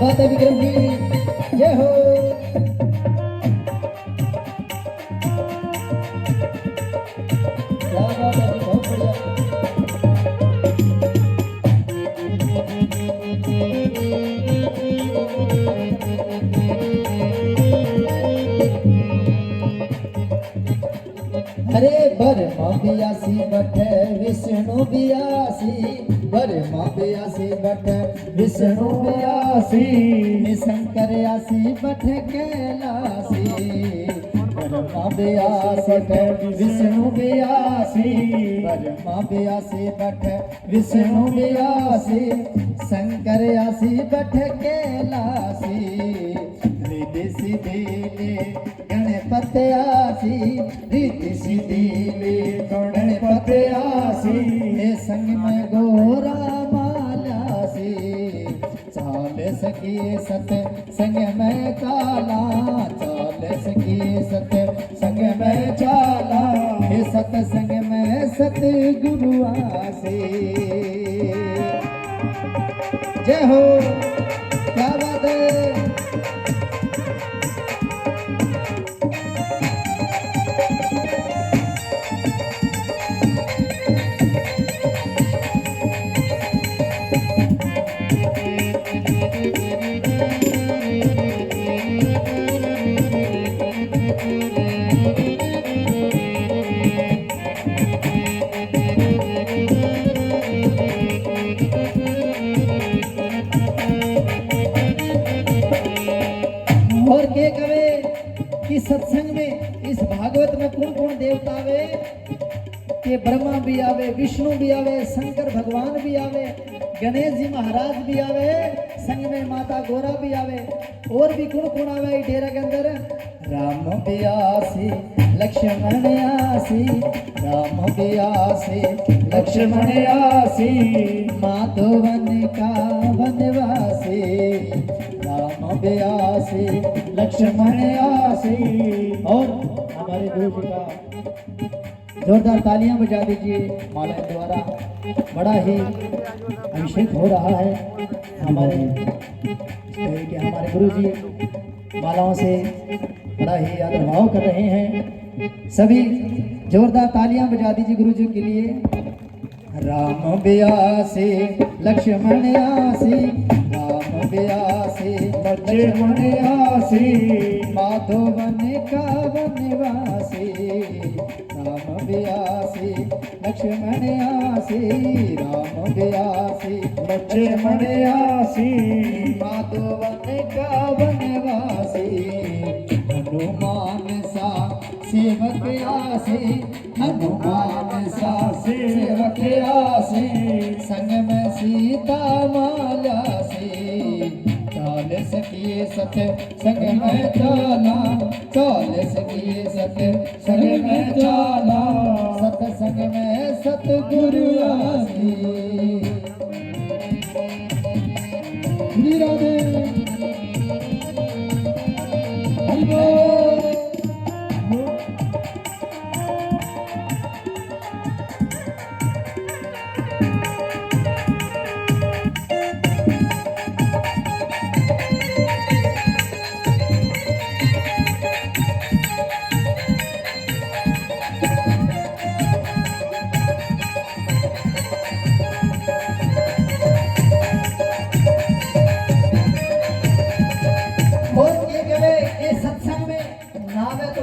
बात है विक्रम जी, जय हो। क्या बात है, बहुत बढ़िया। अरे बरमा बियासी बटे विष्णु बियासी, बरमा बियासी बटे विष्णु बियासी, शंकर आसी बटे कैलासी। बरमा बियासी बटे विष्णु बियासी, बरमा बियासी बटे विष्णु बियासी, शंकर आसी बटे कैलासी। रिद्धि सिद्धि गणपति आसी, रिद्धि सिद्धि गणपति आसी, संग में गोरा मालासी। चाल सखी सत संग में काला, चाल सखी सत संग में चाला, सत संग में सत गुरु आसी। जय हो, क्या बात है। और के कवे कि सत्संग में इस भागवत में कौन कौन देवता आवे, कि ब्रह्मा भी आवे, विष्णु भी आवे, शंकर भगवान भी आवे, गणेश जी महाराज भी आवे, संग में माता गौरा भी आवे, और भी कौन कौन आवे डेरा के अंदर। राम बियासी लक्ष्मण आसी, राम बियासी लक्ष्मण आसी, माधवन का वनवासी। राम बियासी लक्ष्मण आसी। और हमारे गुरु जी का जोरदार तालियां बजा दीजिए माला द्वारा, बड़ा ही अभिषेक हो रहा है। हमारे हमारे गुरु जी मालाओं से बड़ा ही आदर भाव कर रहे हैं। सभी जोरदार तालियां बजा दीजिए गुरु जी के लिए। राम बियासी लक्ष्मण आसी, राम बियासी लक्ष्मण आसी, माधवन का वनवासी। राम बियासी लक्ष्मण आसी, राम बियासी लक्ष्मण आसी, माधवन का वनवासी। हनुमान सा सेवक आसी, हनुमान सा सेवक आसी, संग में सीता माला से। चाल सखी सत संग में चाला, चाल सखी सत संग में चाला, सत संग में सत गुरु आसी। श्री राधे, हरि बोल।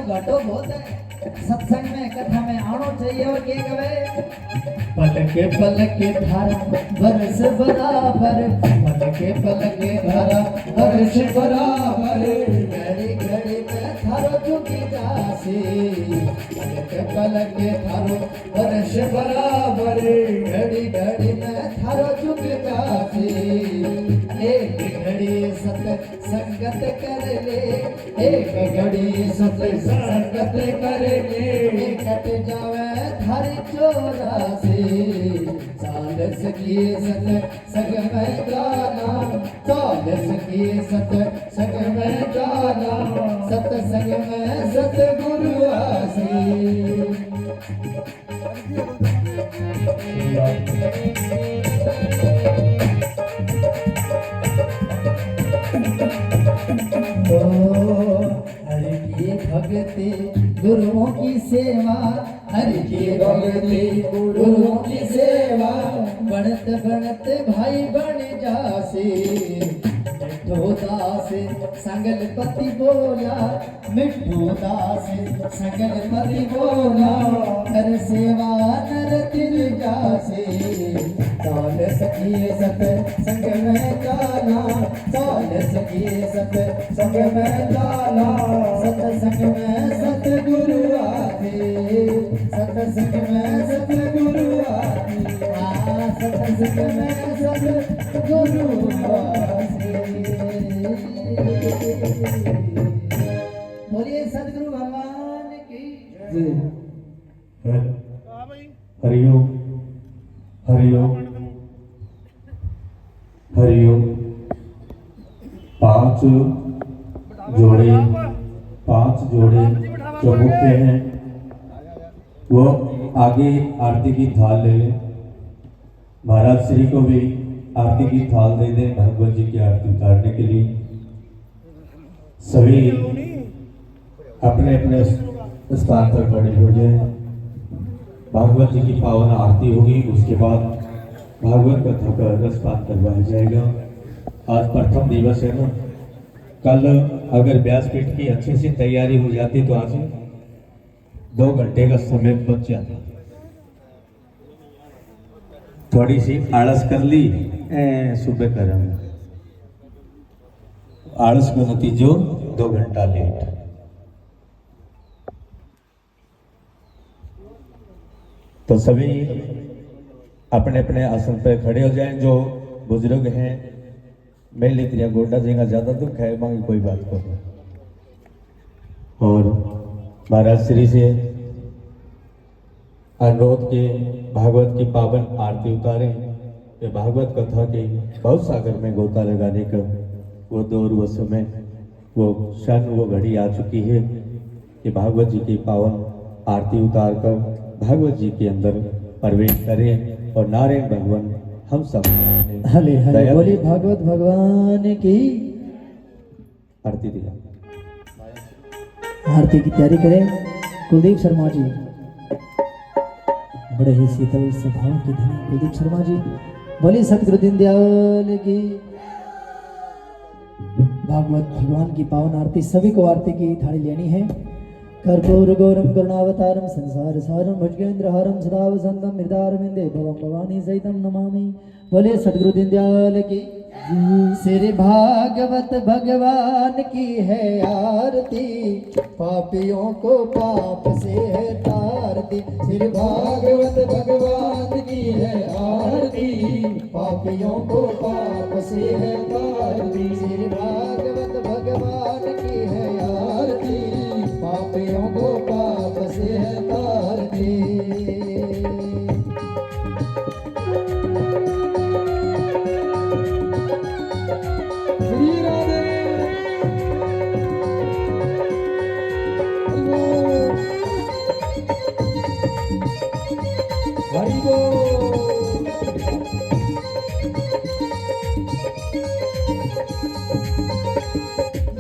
घटो बहुत है, सत्संग में कथा में आनो चाहिए। और के कवे पलके धारा बरस बराबर, पलके धारा बरस बराबर, घड़ी घड़ी में थारो झुकी जासी। पलके थारो बरस बराबर, घड़ी घड़ी में थारो झुकी जासी। एक घड़ी सत संगत कर ले, एक घड़ी सत संगत कर ले, कट जावे थारी चौरासी। चाल सखी सत सग में जाना, चाल सखी सत सग में जाना, सत संग में सत गुरु आसी। ओ हरि की भक्ति गुरुओं की सेवा, हरि की भक्ति गुरुओं की सेवा, बढ़त बढ़त भाई बन जासे। मिठो दास संगलपति बोला, मिठो दास संगलपति बोला, कर सेवा नर तिर जासे। चाल सखिए सत संग में जाना, चाल सखिए सत संग में जाना, सतसंग में सतगुरु आते, सतसंग में सतगुरु आते, सतसंग में सतगुरु आते। बोलिए सतगुरु भगवान की जय। हरिओम हरिओम हरिओम। पांच जोड़े जो मुख्य हैं वो आगे आरती की थाल ले लें। महाराज श्री को भी आरती की थाल दे दें भगवत जी की आरती उतारने के लिए। सभी अपने अपने स्थान पर खड़े हो जाए। भागवत जी की पावन आरती होगी, उसके बाद भागवत कथा का रसपान करवाया जाएगा। आज प्रथम दिवस है ना, कल अगर व्यासपीठ की अच्छे से तैयारी हो जाती तो आज 2 घंटे का समय बच जाता। थोड़ी सी आलस कर ली सुबह करेंगे, आलस का नतीजो 2 घंटा लेट। तो सभी अपने अपने आसन पर खड़े हो जाएं। जो बुजुर्ग हैं, मेले त्रिया गोडा जिनका ज्यादा दुख है मांगी कोई बात करो, और महाराज श्री से अनुरोध के भागवत की पावन आरती उतारें। कि भागवत कथा के बहुत सागर में गोता लगाने का वो दौर, वो समय, वो क्षण, वो घड़ी आ चुकी है कि भागवत जी की पावन आरती उतार कर भागवत जी के अंदर प्रवेश करें और नारायण भगवान हम सब हले हले बोली भागवत भगवान की आरती दिया। आरती की तैयारी करें। कुलदीप शर्मा जी, बड़े ही शीतल स्वभाव के धनी कुलदीप शर्मा जी, बोली सतगुरु दीनदयाल की। भागवत भगवान की पावन आरती, सभी को आरती की थाली लेनी है। कर्पूर गौरम करुणावतारम संसार सारम भुजगेंद्रहारम सदा वसंतम हृदयारविंदे भवम भवानी सहितम नमामि। बोले सद्गुरु दीनदयाल की। श्री भागवत भगवान की है आरती, पापियों को पाप से है तारती। श्री भागवत भगवान की है आरती, पापियों को पाप से है तारती। श्री भागवत भगवान की है आरती, पापियों को पाप से है तारती।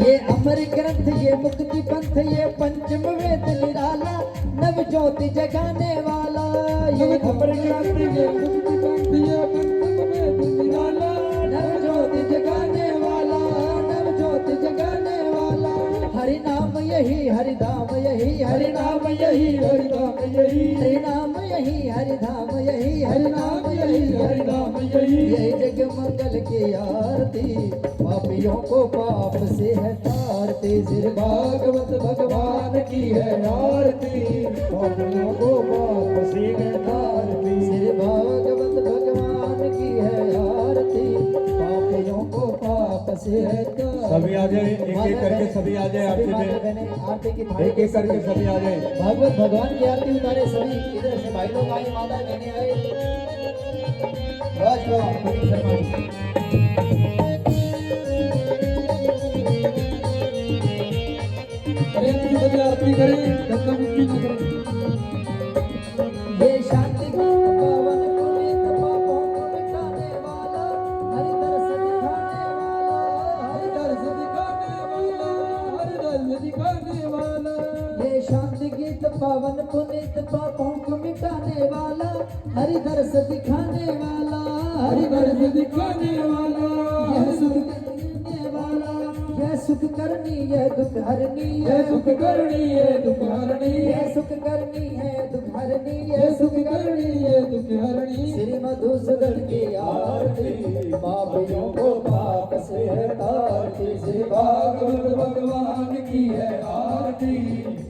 ये अमर ग्रंथ, ये मुक्ति पंथ, ये पंचम वेद निराला, नव ज्योति जगाने वाला। ये अमर ग्रंथ, ये मुक्ति पंथ, ये पंचम वेद निराला, नव ज्योति जगाने वाला, नव ज्योति जगाने वाला। हरि नाम यही हरि धाम यही, हरि नाम यही हरि धाम यही, हरि नाम यही हरि धाम यही, हरि नाम यही हरि धाम यही। यही जग मंगल की आरती, पापियों को पाप से है तारती। श्री भागवत भगवान की है आरती, पापियों को पाप से है तारती। श्री भागवत भगवान की है आरती, पापियों को पाप से है तारती। सभी आ जाए, एक एक करके सभी आ जाए आरती में, आरती की एक एक करके सभी आ जाए। भागवत भगवान की आरती उतारे सभी। इधर से भाई लोग आए, माता बहने आए। बस शर्मा जी। आरती करें, गंगा मुक्ति न करें। ये शांति पावन पुनीत पापों को मिटाने वाला, हरि दर्श दिखाने वाला, हरि दर्श पावन पुनीत पापों को मिटाने वाला, हरि दर्श दिखाने वाला, हरि दर्श दिखाने वाला, यह सुख करने वाला, यह सुख करनी है दुख हरनी यह है, सुख करनी है दुख हरणी, यह सुख करनी है दुख हरनी यह है, सुख करनी है दुख हरणी। श्री मधुसूदन की आरती, पापियों को पाप से तारती, श्री भागवत भगवान की है आरती,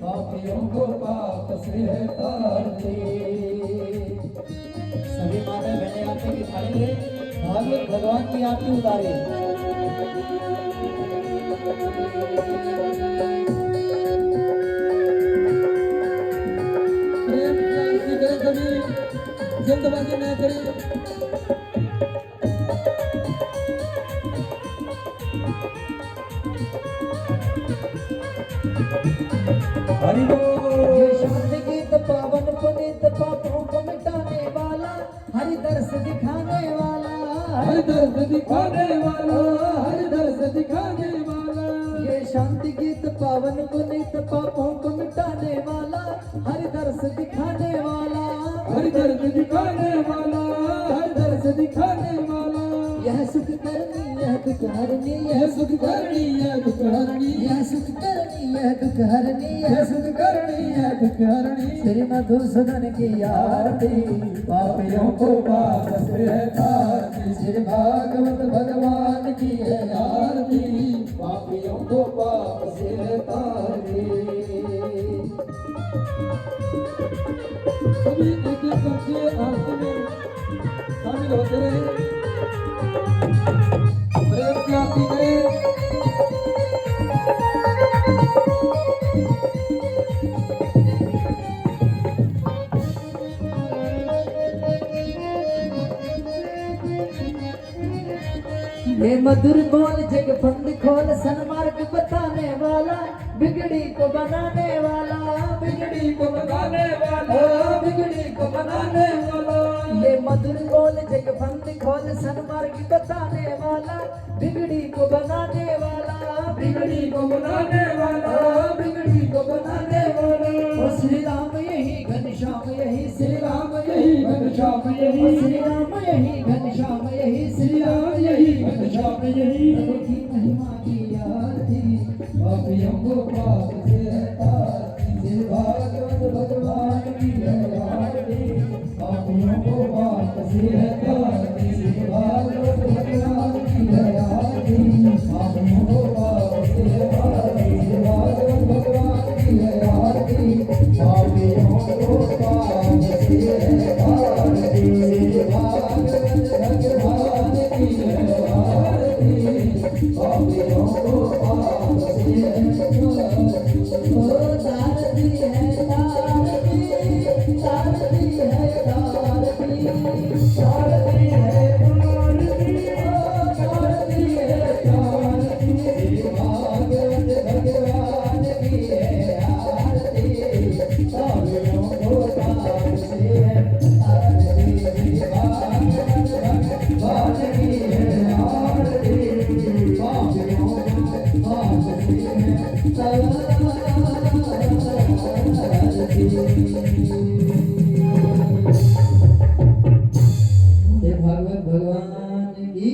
पापियों को पाप से तारती। सभी माता बहने आरती की थाली में भागवत भगवान की आरती उतारे। प्रेम क्रांति करे कभी जल्दबाजी न करें। हरि बोल। ये शांति गीत पावन पुनीत पापों को मिटाने वाला, हरि दर्श दिखाने वाला, हरि दर्श दिखाने वाला, हरि दर्श दिखाने वाला, ये शांति गीत पावन पुनीत पापों को मिटाने वाला, हरि दर्श दिखाने वाला, हरि दर्श दिखाने वाला, हरि दर्श दिखाने वाला। यह सुख करनी यह दुख हरनी, यह सुख करनी है दुख हरणी, यह सुख करनी यह दुख हरनी, यह सुख करनी है दुख हरणी। श्री मधुसूदन की आरती, पापियों को पाप से तारती, श्री भागवत भगवान की है आरती, पापियों को पाप से तारती। सभी एक एक करके आरती में शामिल होते रहे, प्रेम की आरती करें। ये मधुर बोल जग फंद खोल, सन्मार्ग बताने वाला, बिगड़ी को बनाने वाला, बिगड़ी को बनाने वाला, बिगड़ी को बनाने वाला। ये मधुर बोल जग फंद खोल, सन्मार्ग बताने वाला, बिगड़ी को बनाने वाला, बिगड़ी को बनाने वाला, बिगड़ी को बनाने वाला। ओ श्री राम यही घनश्याम यही, श्री राम यही घनश्याम ओ यही, श्री राम यही घनश्याम यही, श्री राम यही घनश्याम यही। प्रभु की महिमा की आरती, पापियों को पाप से तारती, श्री भागवत भगवान की है आरती, पापियों को पाप से तारती, श्री भागवत भगवान की है आरती, पापियों को पाप से तारती, श्री भागवत भगवान की है आरती, पापियों को पाप से तारती, श्री भागवत भगवान की है आरती, पापियों को पाप से तारती। ओ तारती है तारती, तारती है तारती, तारती है तारती, तारती है तारती, श्री भागवत भगवान की है आरती, पापियों को पाप से तारती, श्री भागवत भगवान की है आरती, पापियों को पाप से तारती। हे भागवत भगवान की।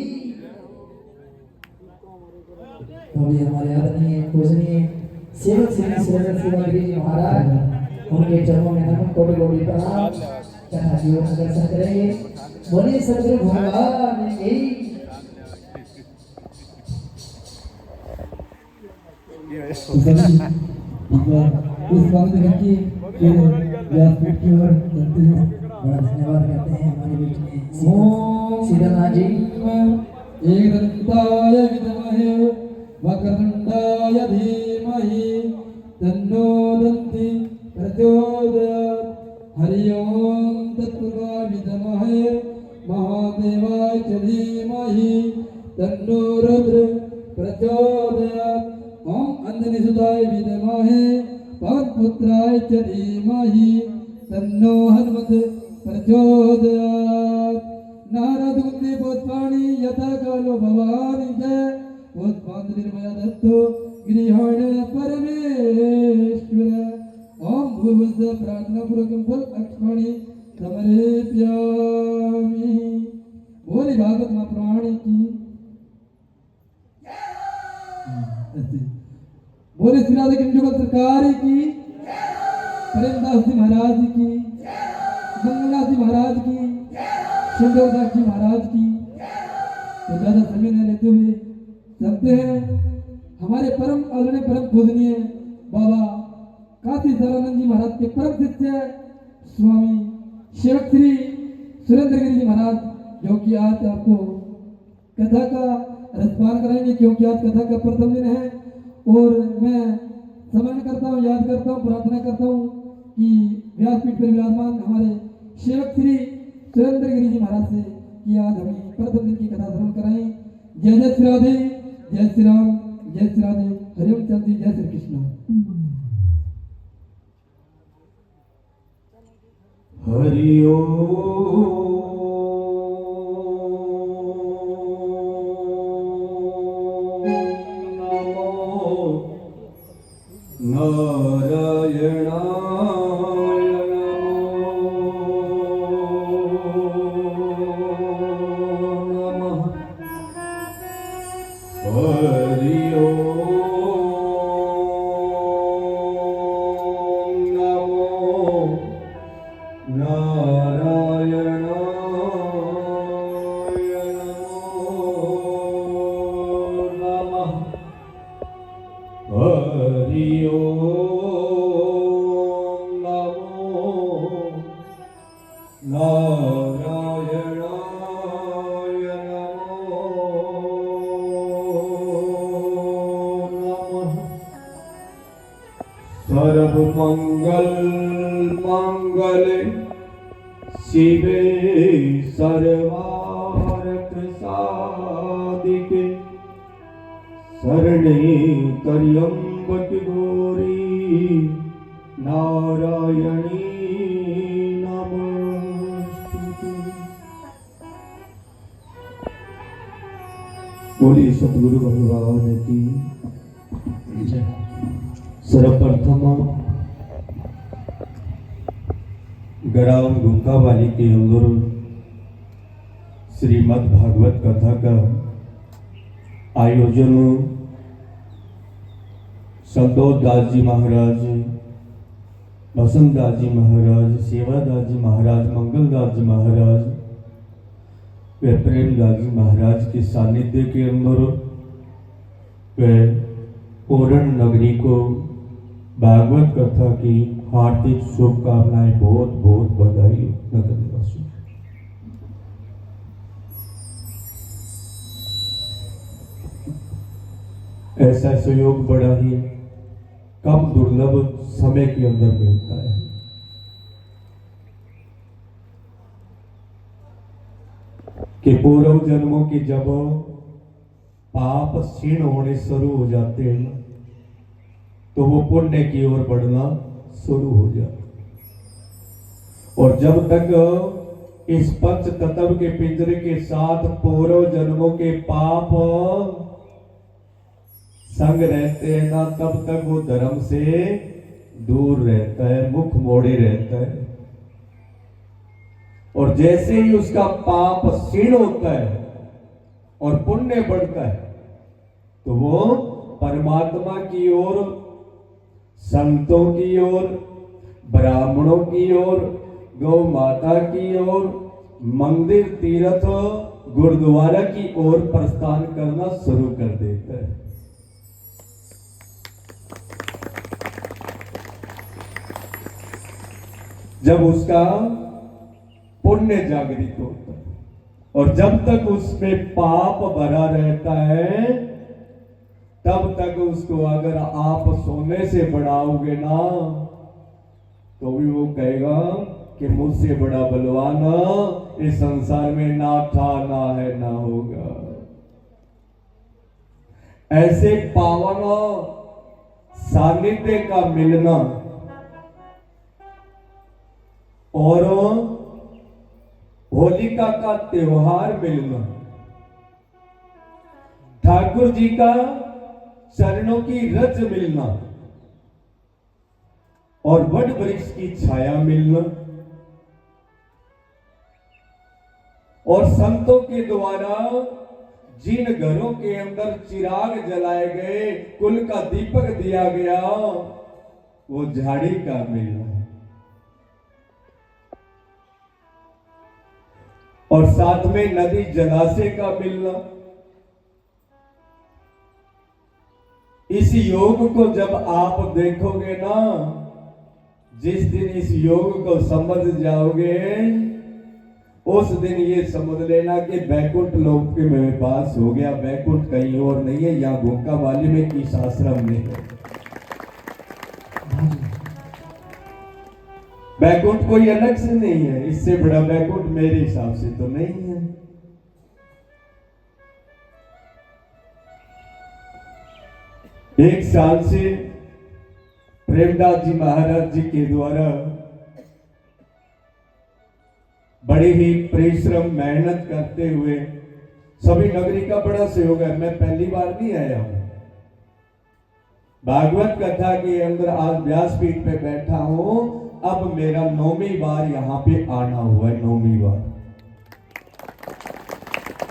तो अभी हमारे आदरणीय पूजनीय सेवक श्री सुरेंद्र शिवागिरी जी महाराज, उनके चरणों में नमन कोटि कोटि प्रणाम, चरण जीवन का दर्शन करेंगे। बोलिए सतगुरु भगवान की। इस वक्त की व्यासपीठ की ओर चलते हैं। बड़ा धन्यवाद करते हैं हमारे बीच में ओम सीतानाथ जी। एकदन्ताय विद्महे वक्रतुण्डाय धीमहि तन्नो दन्ति प्रचोदयात्। हरि ओम तत्पुरुषाय विद्महे महादेवाय च धीमहि तन्नो रुद्र प्रचोदयात्। ओम अंजनीसुताय विद्महे पवनपुत्राय च धीमहि तन्नो हनुमत् प्रचोदयात्। नारद मुनि पुष्पाणि यथा कालो भवानि जय पुष्पांजलि निर्मया दत्तो गृहाण परमेश्वर। ओम भूर्भुवस्सुः प्रार्थना पूर्वकं फल अक्षमाणि समर्पयामि। बोले भागवत महापुराण की बोले श्री राधा कृष्ण सरकार की, प्रेमदास जी महाराज की, गंगानाथ जी महाराज की, शिवदास जी महाराज की। तो ज्यादा समय न लेते हुए चलते हैं हमारे परम आदरणीय परम पूजनीय बाबा काशी सदानंद जी महाराज के परम शिष्य स्वामी सेवक श्री सुरेंद्र गिरी जी महाराज, जो कि आज आपको कथा का रसपान कराएंगे, क्योंकि आज कथा का प्रथम दिन है। और मैं स्मरण करता हूँ, याद करता हूँ, प्रार्थना करता हूँ कि व्यासपीठ पर विराजमान हमारे सेवक श्री सुरेंद्र गिरी जी महाराज से कि आज हमें प्रथम दिन की कथा श्रवण कराएं। जय जय श्री राधे, जय श्री राम, जय श्री राधे, हरिओम चंद जी, जय श्री कृष्ण। सर्व मंगल मंगल शिवे सर्वार्थ साधिके शरणे त्र्यंबक गौरी नारायणी नमोस्तुते। बोलिए सतगुरु भगवान की जय। सर्वप्रथम ग्राम गुंकावाली के अंदर श्रीमद् भागवत कथा का आयोजन संतोष दास जी महाराज, बसंत दास जी महाराज, सेवादास जी महाराज, मंगलदास जी महाराज व प्रेमदास जी महाराज के सानिध्य के अंदर व पूर्ण नगरी को भागवत कथा की हार्दिक शुभकामनाएं, बहुत बहुत बधाई नगरवासियों। ऐसा सहयोग बड़ा ही कम दुर्लभ समय के अंदर मिलता है। कि पूर्व जन्मों के जब पाप क्षीण होने शुरू हो जाते हैं तो वो पुण्य की ओर बढ़ना शुरू हो जाता। और जब तक इस पंच तत्व के पिंजरे के साथ पूर्व जन्मों के पाप संग रहते हैं ना, तब तक वो धर्म से दूर रहता है, मुख मोड़े रहता है। और जैसे ही उसका पाप क्षीण होता है और पुण्य बढ़ता है तो वो परमात्मा की ओर, संतों की ओर, ब्राह्मणों की ओर, गौ माता की ओर, मंदिर, तीर्थ, गुरुद्वारा की ओर प्रस्थान करना शुरू कर देता है। जब उसका पुण्य जागृत होता है और जब तक उसमें पाप भरा रहता है तब तक उसको अगर आप सोने से बढ़ाओगे ना तो भी वो कहेगा कि मुझसे बड़ा बलवान इस संसार में ना था, ना है, ना होगा। ऐसे पावन सानिध्य का मिलना और होलिका का त्योहार मिलना, ठाकुर जी का चरणों की रज मिलना, और वट वृक्ष की छाया मिलना और संतों के द्वारा जिन घरों के अंदर चिराग जलाए गए, कुल का दीपक दिया गया, वो झाड़ी का मिलना और साथ में नदी जलाशय का मिलना। इस योग को जब आप देखोगे ना, जिस दिन इस योग को समझ जाओगे, उस दिन ये समझ लेना कि बैकुंठ लोक के मेरे पास हो गया। बैकुंठ कहीं और नहीं है, यहाँ भूखा वाली में किस आश्रम में है। बैकुंठ कोई अलग से नहीं है, इससे बड़ा बैकुंठ मेरे हिसाब से तो नहीं है। एक साल से प्रेमदास जी महाराज जी के द्वारा बड़ी ही परिश्रम मेहनत करते हुए सभी नगरी का बड़ा सहयोग है। मैं पहली बार नहीं आया हूं, भागवत कथा के अंदर आज व्यासपीठ पे बैठा हूं। अब मेरा 9वीं बार यहां पे आना हुआ है, 9वीं बार।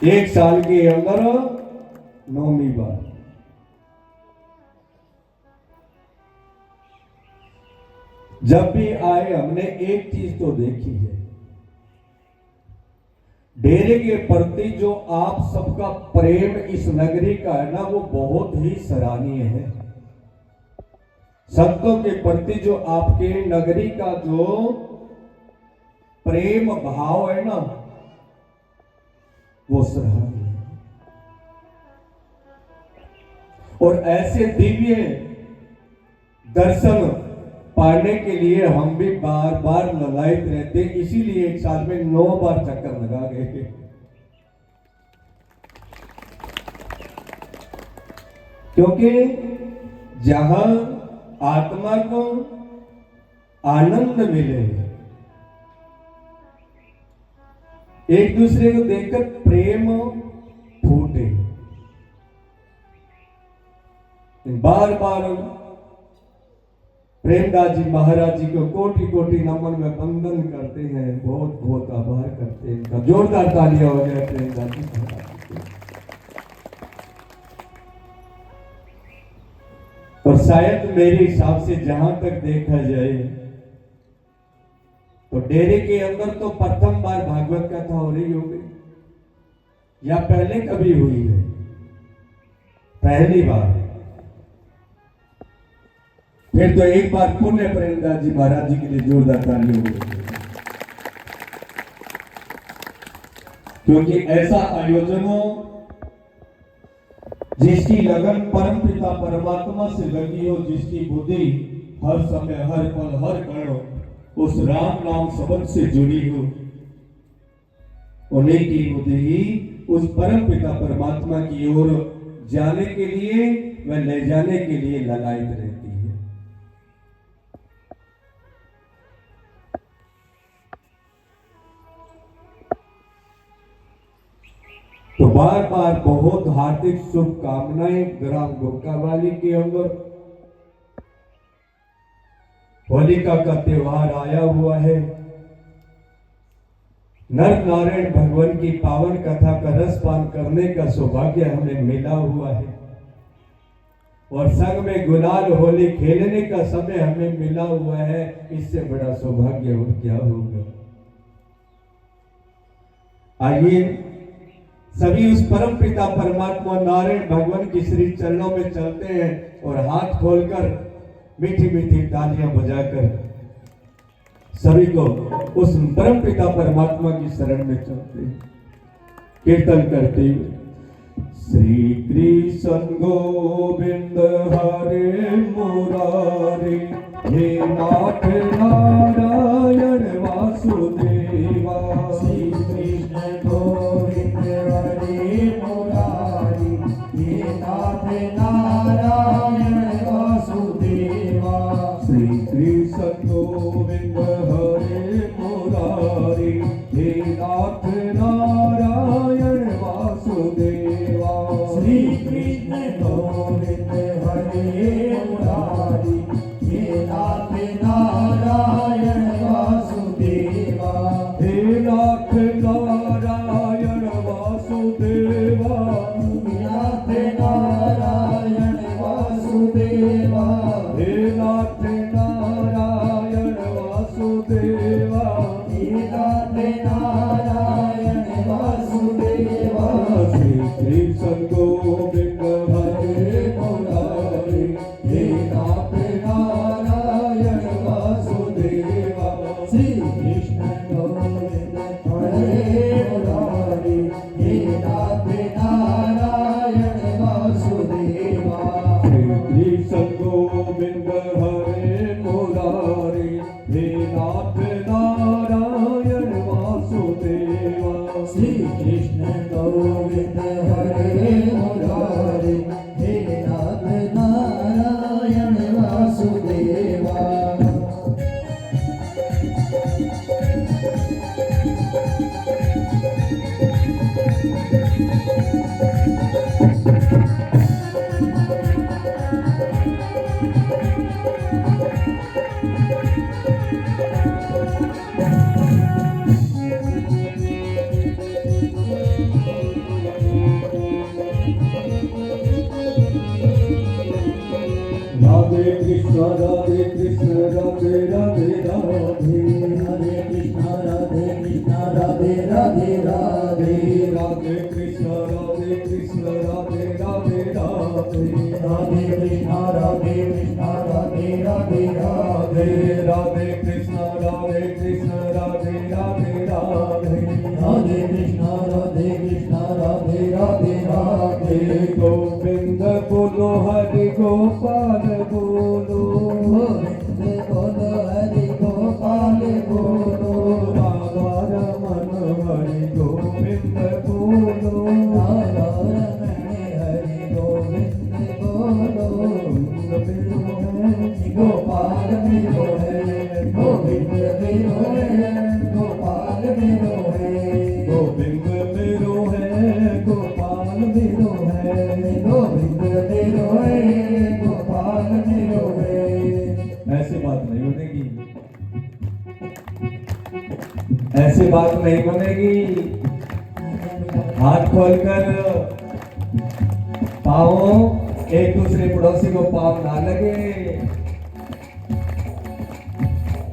एक साल के अंदर 9वीं बार। जब भी आए हमने एक चीज तो देखी है, डेरे के प्रति जो आप सबका प्रेम इस नगरी का है ना, वो बहुत ही सराहनीय है। संतों के प्रति जो आपके नगरी का जो प्रेम भाव है ना, वो सराहनीय है। और ऐसे दिव्य दर्शन पाने के लिए हम भी बार बार ललायत रहते, इसीलिए एक साल में 9 बार चक्कर लगा गए। क्योंकि जहां आत्मा को आनंद मिले, एक दूसरे को देखकर प्रेम फूटे, बार बार प्रेमदास जी महाराज जी को कोटि कोटि नमन में वंदन करते हैं, बहुत बहुत आभार करते हैं। जोरदार तालियां हो जाए प्रेमदास जी महाराज जी। और शायद मेरे हिसाब से जहां तक देखा जाए तो डेरे के अंदर तो प्रथम बार भागवत कथा हो रही होगी, या पहले कभी हुई है? पहली बार। फिर तो एक बार पुण्य प्रेमदास जी महाराज जी के लिए जोरदार ताली हो गई, क्योंकि ऐसा आयोजन हो जिसकी लगन परम पिता परमात्मा से लगी हो, जिसकी बुद्धि हर समय हर पल हर कण उस राम नाम शब्द से जुड़ी हो, उन्हीं की बुद्धि उस परम पिता परमात्मा की ओर जाने के लिए व ले जाने के लिए ललायत रहती है। तो बार बार बहुत हार्दिक शुभकामनाएं ग्राम गुरकावाली के अंदर। होलिका का त्योहार आया हुआ है। नर नारायण भगवान की पावन कथा का रसपान करने का सौभाग्य हमें मिला हुआ है, और संग में गुलाल होली खेलने का समय हमें मिला हुआ है। इससे बड़ा सौभाग्य और क्या होगा। आइए सभी उस परम पिता परमात्मा नारायण भगवान की श्री चरणों में चलते हैं और हाथ खोलकर मीठी मीठी तालियां बजाकर सभी को उस परम पिता परमात्मा की शरण में चलते हैं, कीर्तन करते हुए। श्री कृष्ण गोविंद हरे मुरारी, हे नाथ नारायण वासुदेवा। श्री कृष्ण गोविंद हरे मुरारी, हे नाथ नारायण वासुदेवा। श्री कृष्ण गोविंद हरे मुरारी, हे नाथ नारायण वासुदेवा। श्री कृष्ण गोविंद हरे मुरारी, हे नाथ नारायण राधे कृष्ण राधे कृष्ण राधे राधे राधे हरे कृष्णा राधे कृष्णा राधे राधे राधे राधे कृष्ण राधे कृष्ण राधे राधे राधे राधे कृष्णा राधे कृष्णा राधे राधे राधे राधे कृष्ण राधे कृष्ण राधे राधे राधे राधे कृष्णा राधे कृष्णा राधे राधे राधे गोविंद बोलो हरि गोपाल बोलो गोविंद बोलो हरि गोपाल बोलो राधा रमन हरि गोविंद बोलो राधा रमण हरि गोविंद बोलो गोपाल मेरो है गोविंद मेरो है गोपाल मेरो है गोविंद मेरो है गोपाल मेरो है गोविंद मेरो है गोपाल मेरो है ऐसी बात नहीं बनेगी, ऐसी बात नहीं बनेगी। हाथ खोलकर पाओ, एक दूसरे पड़ोसी को पाप ना लगे।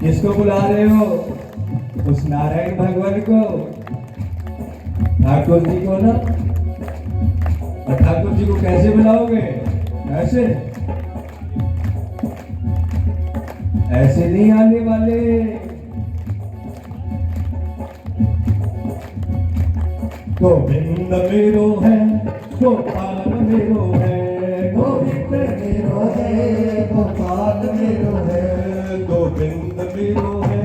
किसको बुला रहे हो? उस नारायण भगवान को, ठाकुर जी को ना। और ठाकुर जी को कैसे बुलाओगे? ऐसे ऐसे नहीं आने वाले। गोविंद मेरो है गोपाल मेरो है गोविंद मेरो है गोपाल मेरो है गोविंद मेरो है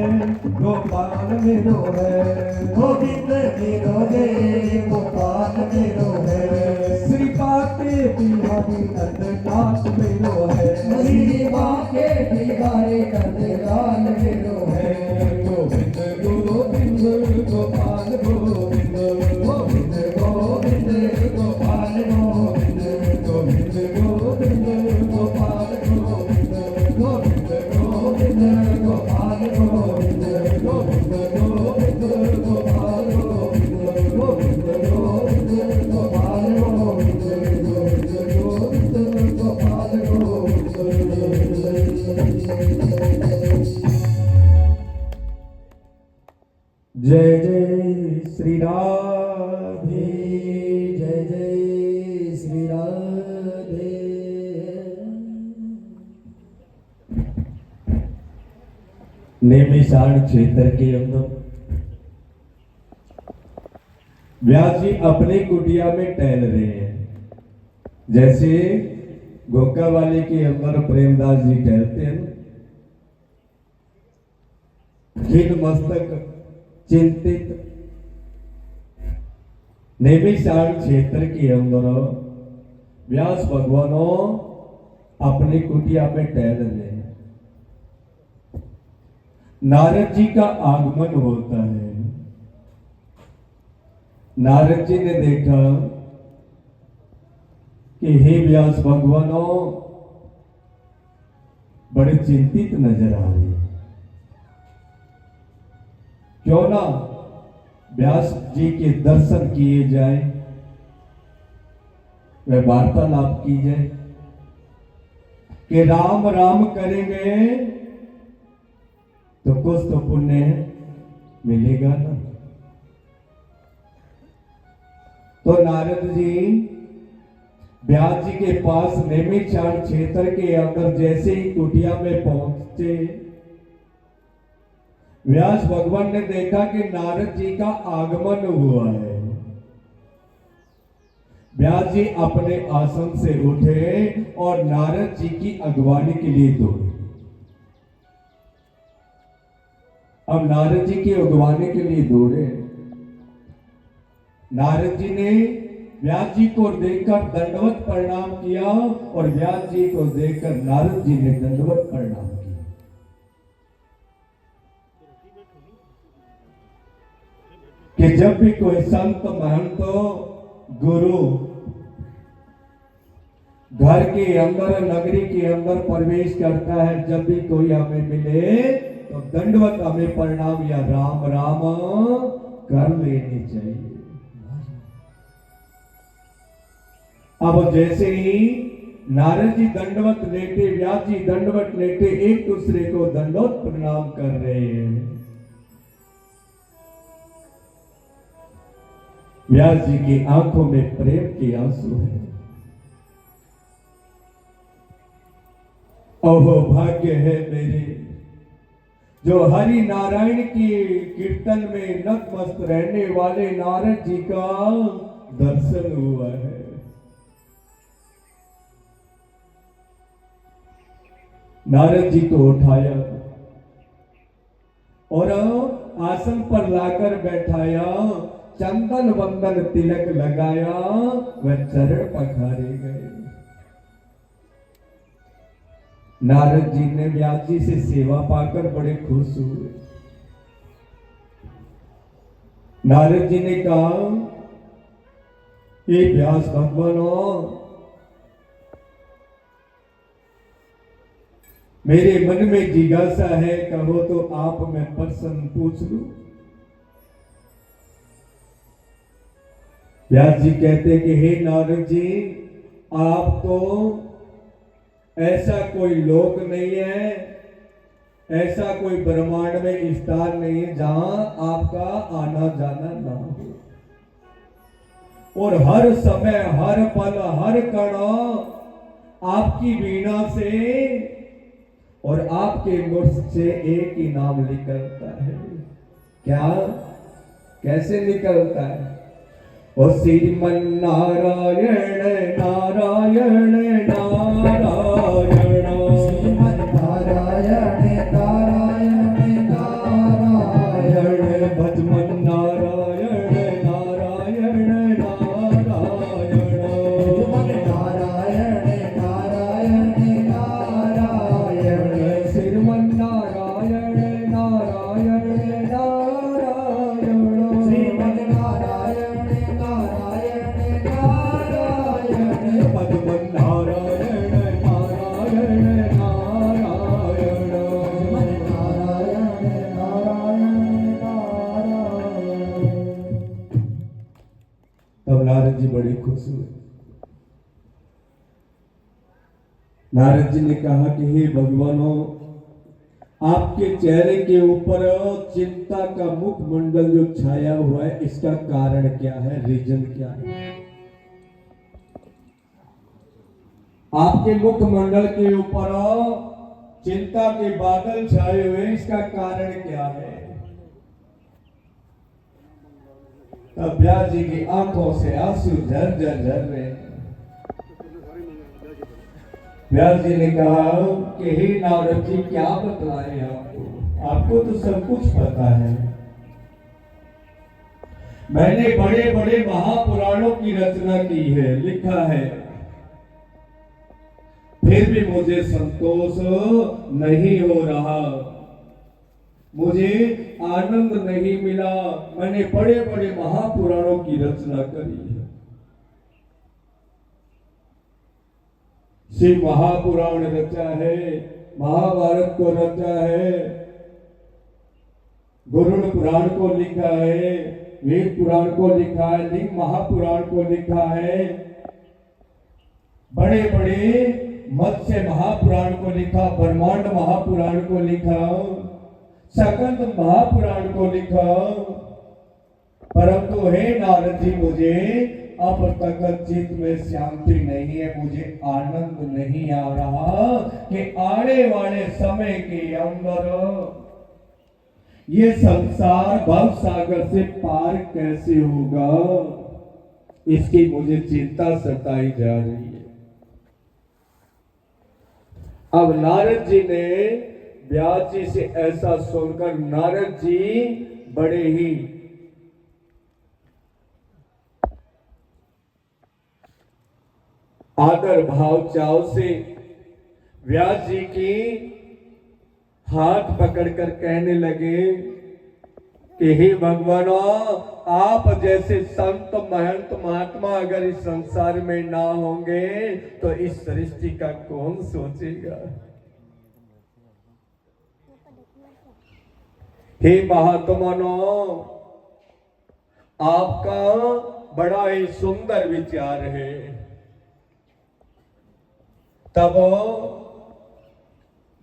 गोपाल मेरो है गोविंद मेरो है गोपाल मेरो है श्री पाते बिहारी नंदनाथ मेरो है श्री बाके बिहारी नंदलाल मेरो है गोविंद गोविंद गोपाल गोविंद गोविंद गोविंद गोपाल गोविंद गोविंद गोविंद गोपाल गोविंद गोविंद गोविंद गोपाल गोविंद गोविंद गोविंद गोपाल गोविंद गोविंद गोविंद गोपाल गोविंद गोविंद गोविंद गोपाल गोविंद। जय जय श्री राधे जय जय श्री राधे। नेमिशारण क्षेत्र के अंदर व्यास जी अपनी कुटिया में टहल रहे हैं। जैसे गोका वाले के अंदर प्रेमदास जी टहलते हैं, खिन मस्तक चिंतित नेमिशारण क्षेत्र के अंदर व्यास भगवानों अपनी कुटिया में टहल रहे हैं। नारद जी का आगमन होता है। नारद जी ने देखा कि हे व्यास भगवानों बड़े चिंतित नजर आ रहे हैं, क्यों ना व्यास जी के दर्शन किए जाए, वह वार्तालाप की जाए कि राम राम करेंगे तो कुछ तो पुण्य मिलेगा ना। तो नारद जी व्यास जी के पास नेमिशारण क्षेत्र के अंदर जैसे ही कुटिया में पहुंचे, व्यास भगवान ने देखा कि नारद जी का आगमन हुआ है। व्यास जी अपने आसन से उठे और नारद जी की अगवानी के लिए दौड़े। अब नारद जी की अगवानी के लिए दौड़े। नारद जी ने व्यास जी को देखकर दंडवत प्रणाम किया और व्यास जी को देखकर नारद जी ने दंडवत प्रणाम किया। कि जब भी कोई संत महंत गुरु घर के अंदर नगरी के अंदर प्रवेश करता है, जब भी कोई हमें मिले तो दंडवत हमें प्रणाम या राम राम कर लेनी चाहिए। अब जैसे ही नारद जी दंडवत लेटे, व्यास जी दंडवत लेटे, एक दूसरे को दंडवत प्रणाम कर रहे हैं। व्यास जी की आंखों में प्रेम के आंसू हैं। ओहो भाग्य है मेरे, जो हरि नारायण की कीर्तन में नतमस्त रहने वाले नारद जी का दर्शन हुआ है। नारद जी को उठाया और आसन पर लाकर बैठाया, चंदन वंदन तिलक लगाया, वह चरण पखारे गए। नारद जी ने व्यास जी से सेवा पाकर बड़े खुश हुए। नारद जी ने कहा, ये व्यास भगवान, मेरे मन में जिज्ञासा है, कहो तो आप मैं प्रश्न पूछ लूं। व्यास जी कहते कि हे नारद जी, आप तो ऐसा कोई लोक नहीं है, ऐसा कोई ब्रह्मांड में स्थान नहीं है जहां आपका आना जाना ना हो, और हर समय, हर पल, हर कण आपकी वीणा से और आपके मुख से एक ही नाम निकलता है। क्या, कैसे निकलता है? ओ श्रीमन नारायण नारायण नारायण, श्रीमन नारायण नारायण नारायण, भजमन नारायण नारायण नारायण, भजमन नारायण नारायण नारायण, श्रीमन नारायण नारायण नारायण, श्रीमन नारायण नारायण नारायण, भजमन नारायण नारायण नारायण, भजमन नारायण नारायण नारायण। तब नारद जी बड़े खुश हुए। नारद जी ने कहा कि हे भगवानों, आपके चेहरे के ऊपर चिंता का मुखमंडल जो छाया हुआ है, इसका कारण क्या है, रीजन क्या है? आपके मुखमंडल के ऊपर चिंता के बादल छाए हुए, इसका कारण क्या है? तब व्यास जी की आंखों से आंसू झर झर झर रहे हैं। व्यास जी ने कहा कि हे नारद जी, क्या बतलाएं आपको, आपको तो सब कुछ पता है। मैंने बड़े बड़े महापुराणों की रचना की है, लिखा है, फिर भी मुझे संतोष नहीं हो रहा, मुझे आनंद नहीं मिला। मैंने बड़े बड़े महापुराणों की रचना करी है। शिव महापुराण रचा है, महाभारत को रचा है, गरुड़ पुराण को लिखा है, वेद पुराण को लिखा है, लिंग महापुराण को लिखा है, बड़े बड़े मत्स्य महापुराण को लिखा, ब्रह्मांड महापुराण को लिखा, सकंद महापुराण को लिखा, परंतु हे नारद जी, मुझे अब तक चित्त में शांति नहीं है, मुझे आनंद नहीं आ रहा कि आने वाले समय के अंदर ये संसार भव सागर से पार कैसे होगा, इसकी मुझे चिंता सताई जा रही है। अब नारद जी ने व्यास जी से ऐसा सुनकर नारद जी बड़े ही आदर भाव चाव से व्यास जी की हाथ पकड़कर कहने लगे कि हे भगवानों, आप जैसे संत महंत महात्मा अगर इस संसार में ना होंगे तो इस सृष्टि का कौन सोचेगा। हे महात्माओं, आपका बड़ा ही सुंदर विचार है, तब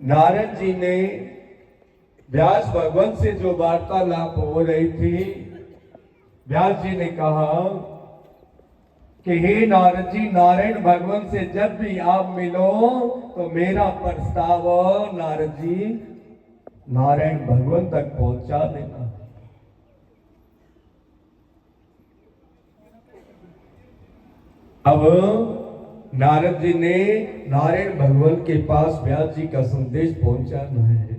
नारद जी ने व्यास भगवान से जो वार्तालाप हो रही थी, व्यास जी ने कहा कि हे नारद जी, नारायण भगवान से जब भी आप मिलो तो मेरा प्रस्ताव नारद जी नारायण भगवान तक पहुंचा देना। अब नारद जी ने नारायण भगवान के पास व्यास जी का संदेश पहुंचाना है,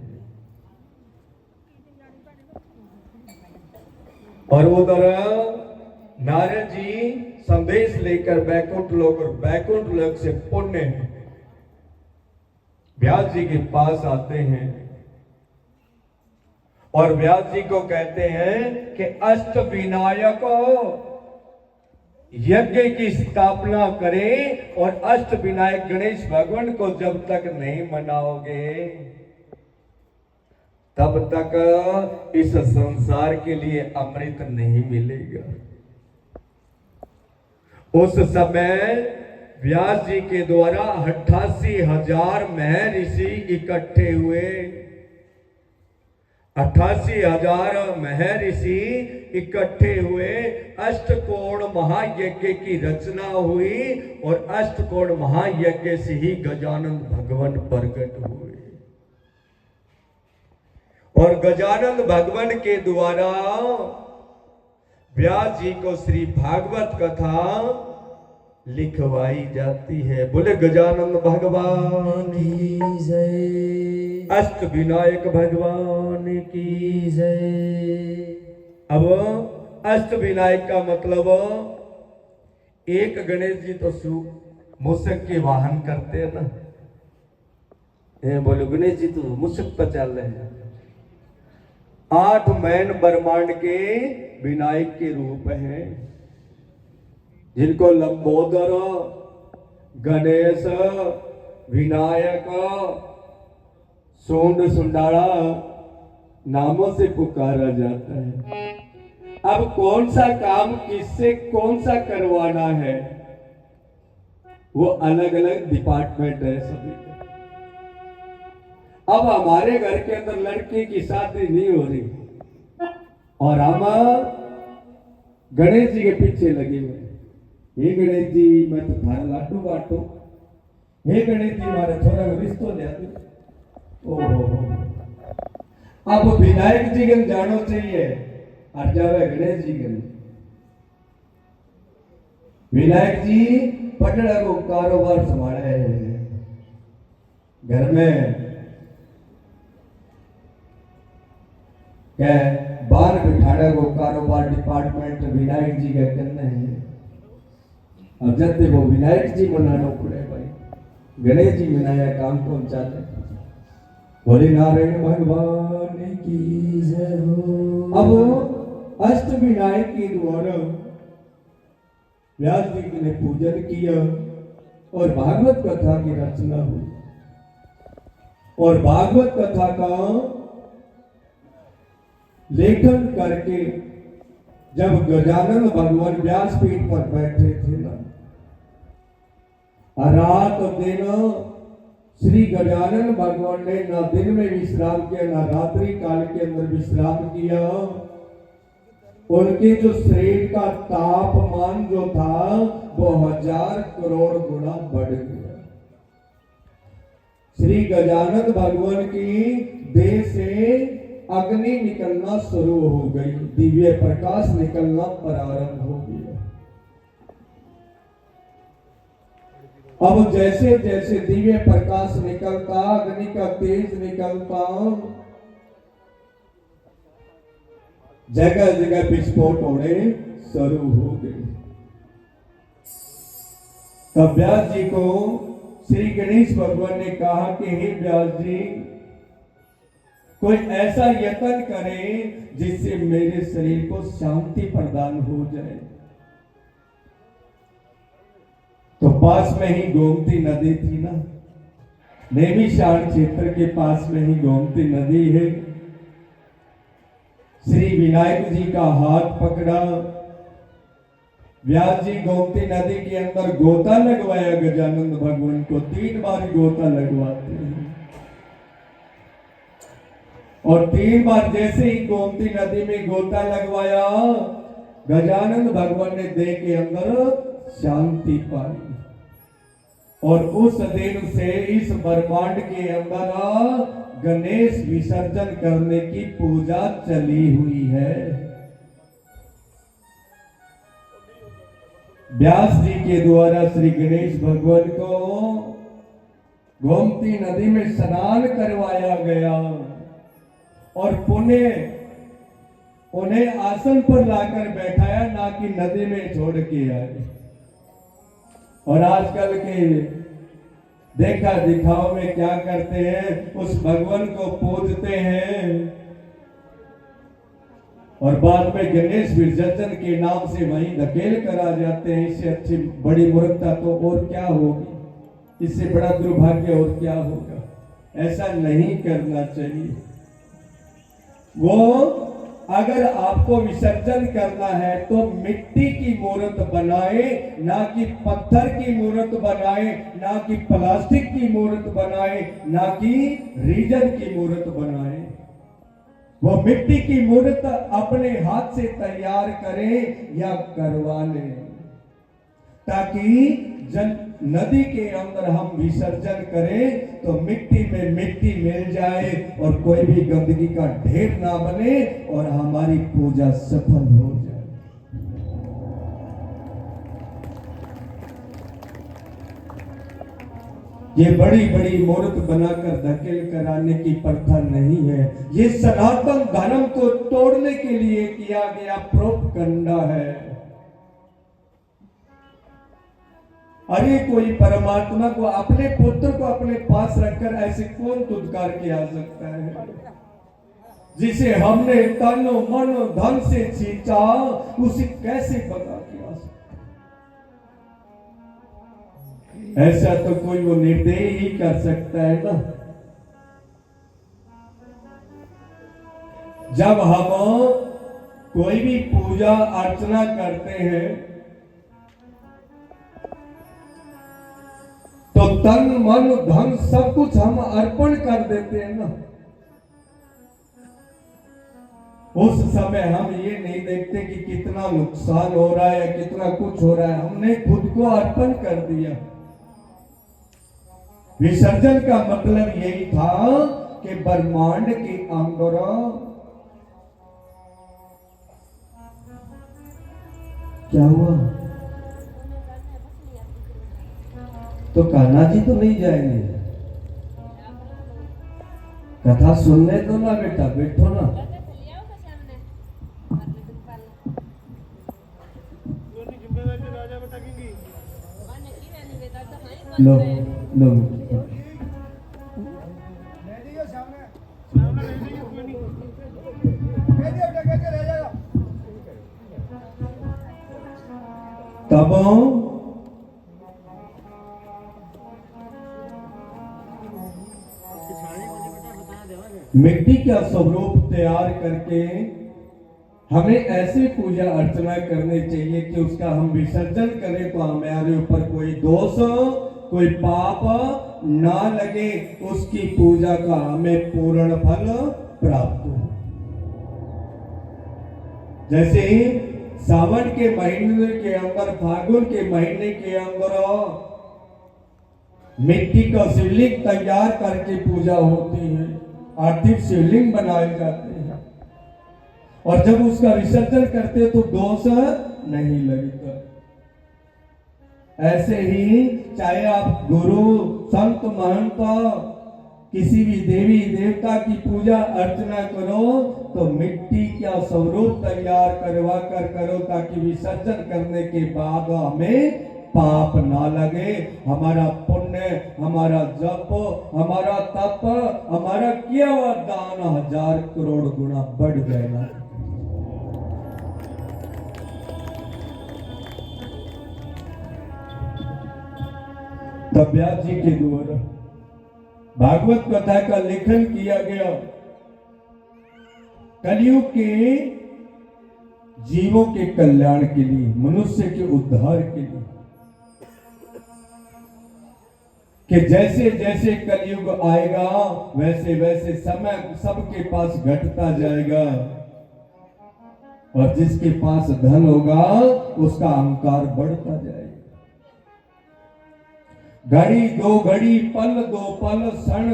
और उधर नारद जी संदेश लेकर बैकुंठ लोक और बैकुंठ लोक से पुण्य व्यास जी के पास आते हैं और व्यास जी को कहते हैं कि अष्ट विनायक यज्ञ की स्थापना करें, और अष्ट विनायक गणेश भगवान को जब तक नहीं मनाओगे तब तक इस संसार के लिए अमृत नहीं मिलेगा। उस समय व्यास जी के द्वारा 88,000 महर्षि इकट्ठे हुए। 88,000 महर्षि इकट्ठे हुए, अष्टकोण महायज्ञ की रचना हुई और अष्टकोण महायज्ञ से ही गजानन भगवान प्रकट हुए। और गजानन भगवान के द्वारा व्यास जी को श्री भागवत कथा लिखवाई जाती है। बोले गजानन भगवान की जय, अष्ट विनायक भगवान की जय। अब अष्ट विनायक का मतलब, एक गणेश जी तो मूषक के वाहन करते हैं ना, बोलो गणेश जी तो मूषक पर चल रहे हैं। 8 मैन ब्रह्मांड के विनायक के रूप हैं, जिनको लंबोदर, गणेश, विनायक, सूंड सुंडाड़ा नामों से पुकारा जाता है। अब कौन सा काम किससे कौन सा करवाना है, वो अलग अलग डिपार्टमेंट है सभी का। अब हमारे घर के अंदर लड़की की शादी नहीं हो रही और हम गणेश जी के पीछे लगे हुए। हे गणेश जी, मैं तो थारा लाडू बांटू। हे गणेश जी, हमारे थोड़ा रिश्तो ले दो। ओहो, अब विनायक जी के जानो चाहिए और जावे गणेश जी के। विनायक जी पटड़ा को कारोबार संभाले है, घर में क्या बाहर बिठाड़ा को कारोबार डिपार्टमेंट विनायक जी का करना है। अब जब वो विनायक जी मनाना पड़े भाई, गणेश जी मनाया काम कौन चाहते। बोले नारायण भगवान की जय हो। अब अष्ट विनायक के द्वारा व्यास जी ने पूजन किया और भागवत कथा की रचना हुई। और भागवत कथा का लेखन करके जब गजानन भगवान व्यासपीठ पर बैठे थे ना, रात दिन श्री गजानन भगवान ने ना दिन में विश्राम किया ना रात्रि काल के अंदर विश्राम किया। उनके जो शरीर का तापमान जो था वो 1000 करोड़ गुना बढ़ गया। श्री गजानन भगवान की देह से अग्नि निकलना शुरू हो गई, दिव्य प्रकाश निकलना प्रारंभ हो गया। अब जैसे जैसे दिव्य प्रकाश निकलता, अग्नि का तेज निकलता, जगह जगह विस्फोट होने शुरू हो गए। तब व्यास जी को श्री गणेश भगवान ने कहा कि हे व्यास जी, कोई ऐसा यत्न करें जिससे मेरे शरीर को शांति प्रदान हो जाए। तो पास में ही गोमती नदी थी ना, नैमिषारण्य क्षेत्र के पास में ही गोमती नदी है। श्री विनायक जी का हाथ पकड़ा व्यास जी गोमती नदी के अंदर गोता लगवाया गजानंद भगवान को, 3 बार गोता लगवाते हैं। और 3 बार जैसे ही गोमती नदी में गोता लगवाया, गजानंद भगवान ने देह के अंदर शांति पाई। और उस दिन से इस ब्रह्मांड के अंदर गणेश विसर्जन करने की पूजा चली हुई है। व्यास जी के द्वारा श्री गणेश भगवान को गोमती नदी में स्नान करवाया गया और पुनः उन्हें आसन पर लाकर बैठाया, ना कि नदी में छोड़ के आए। और आजकल के देखा दिखाओ में क्या करते हैं, उस भगवान को पूजते हैं और बाद में गणेश विसर्जन के नाम से वहीं धकेल कर आ जाते हैं। इससे अच्छी बड़ी मूर्खता तो और क्या होगी, इससे बड़ा दुर्भाग्य और क्या होगा। ऐसा नहीं करना चाहिए। वो अगर आपको विसर्जन करना है तो मिट्टी की मूर्त बनाए, ना कि पत्थर की मूर्त बनाए, ना कि प्लास्टिक की मूर्त बनाए, ना कि रीजन की मूर्त बनाए। वो मिट्टी की मूर्त अपने हाथ से तैयार करें या करवा लें, ताकि जब नदी के अंदर हम विसर्जन करें तो मिट्टी में मिट्टी मिल जाए और कोई भी गंदगी का ढेर ना बने और हमारी पूजा सफल हो जाए। ये बड़ी बड़ी मूर्त बनाकर धकेल कराने की प्रथा नहीं है। ये सनातन धर्म को तोड़ने के लिए किया गया प्रोपगंडा है। अरे कोई परमात्मा को, अपने पुत्र को अपने पास रखकर ऐसे कौन दुत्कार के आ सकता है, जिसे हमने तन मन धन से सींचा, उसे कैसे बता के आ सकता। ऐसा तो कोई वो निर्दयी ही कर सकता है ना। जब हम कोई भी पूजा अर्चना करते हैं तो तन मन धन सब कुछ हम अर्पण कर देते हैं ना। उस समय हम ये नहीं देखते कि कितना नुकसान हो रहा है, कितना कुछ हो रहा है, हमने खुद को अर्पण कर दिया। विसर्जन का मतलब यही था कि ब्रह्मांड के अंदर क्या हुआ, तो कान्हा जी तो नहीं जाएंगे, कथा सुनने दो ना बेटा, बैठो ना। लो लो तब मिट्टी का स्वरूप तैयार करके हमें ऐसी पूजा अर्चना करनी चाहिए कि उसका हम विसर्जन करें तो हमारे ऊपर कोई दोष, कोई पाप ना लगे, उसकी पूजा का हमें पूर्ण फल प्राप्त हो। जैसे सावन के महीने के अंदर, फागुन के महीने के अंदर मिट्टी का शिवलिंग तैयार करके पूजा होती है, आर्थिक शिवलिंग बनाए जाते हैं और जब उसका विसर्जन करते तो दोष नहीं लगता। ऐसे ही चाहे आप गुरु संत महंत किसी भी देवी देवता की पूजा अर्चना करो तो मिट्टी का स्वरूप तैयार करवा कर करो, ताकि विसर्जन करने के बाद हमें पाप ना लगे, हमारा पुण्य, हमारा जप, हमारा तप, हमारा किया हुआ दान 1000 करोड़ गुना बढ़ जाएगा। तब व्यास जी के द्वारा भागवत कथा का लेखन किया गया। कलयुग के जीवों के कल्याण के लिए, मनुष्य के उद्धार के लिए, कि जैसे जैसे कलयुग आएगा वैसे वैसे समय सबके पास घटता जाएगा, और जिसके पास धन होगा उसका अहंकार बढ़ता जाएगा। घड़ी दो घड़ी, पल दो पल, क्षण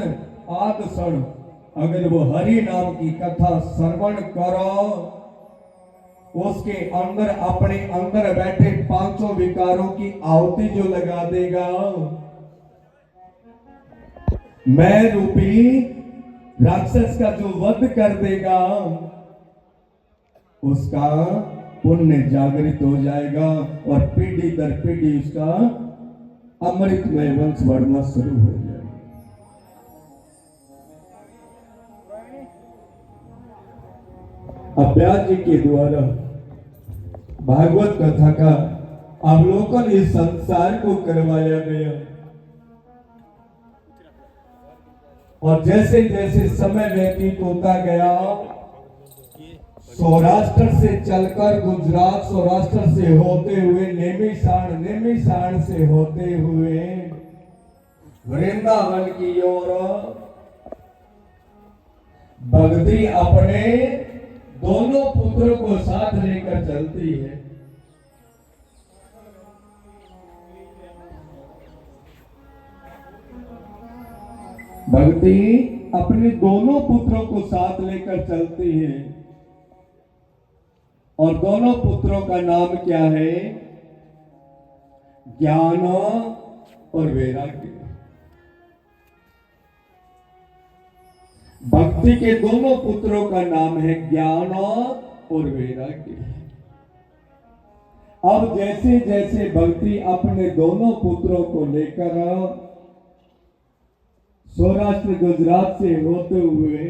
आद क्षण, अगर वो हरि नाम की कथा श्रवण करो, उसके अंदर अपने अंदर बैठे पांचों विकारों की आहुति जो लगा देगा, मैं रूपी राक्षस का जो वध कर देगा, उसका पुण्य जागृत हो जाएगा और पीढ़ी दर पीढ़ी उसका अमृतमय वंश बढ़ना शुरू हो जाएगा। अभ्यास जी के द्वारा भागवत कथा का अवलोकन इस संसार को करवाया गया, और जैसे जैसे समय व्यतीत होता गया, सौराष्ट्र से चलकर गुजरात, सौराष्ट्र से होते हुए नेमिशाण, नेमिशाण से होते हुए वृंदावन की ओर भक्ति अपने दोनों पुत्रों को साथ लेकर चलती है। भक्ति अपने दोनों पुत्रों को साथ लेकर चलती है, और दोनों पुत्रों का नाम क्या है? ज्ञान और वैराग्य। भक्ति के दोनों पुत्रों का नाम है ज्ञान और वैराग्य। अब जैसे जैसे भक्ति अपने दोनों पुत्रों को लेकर सौराष्ट्र गुजरात से होते हुए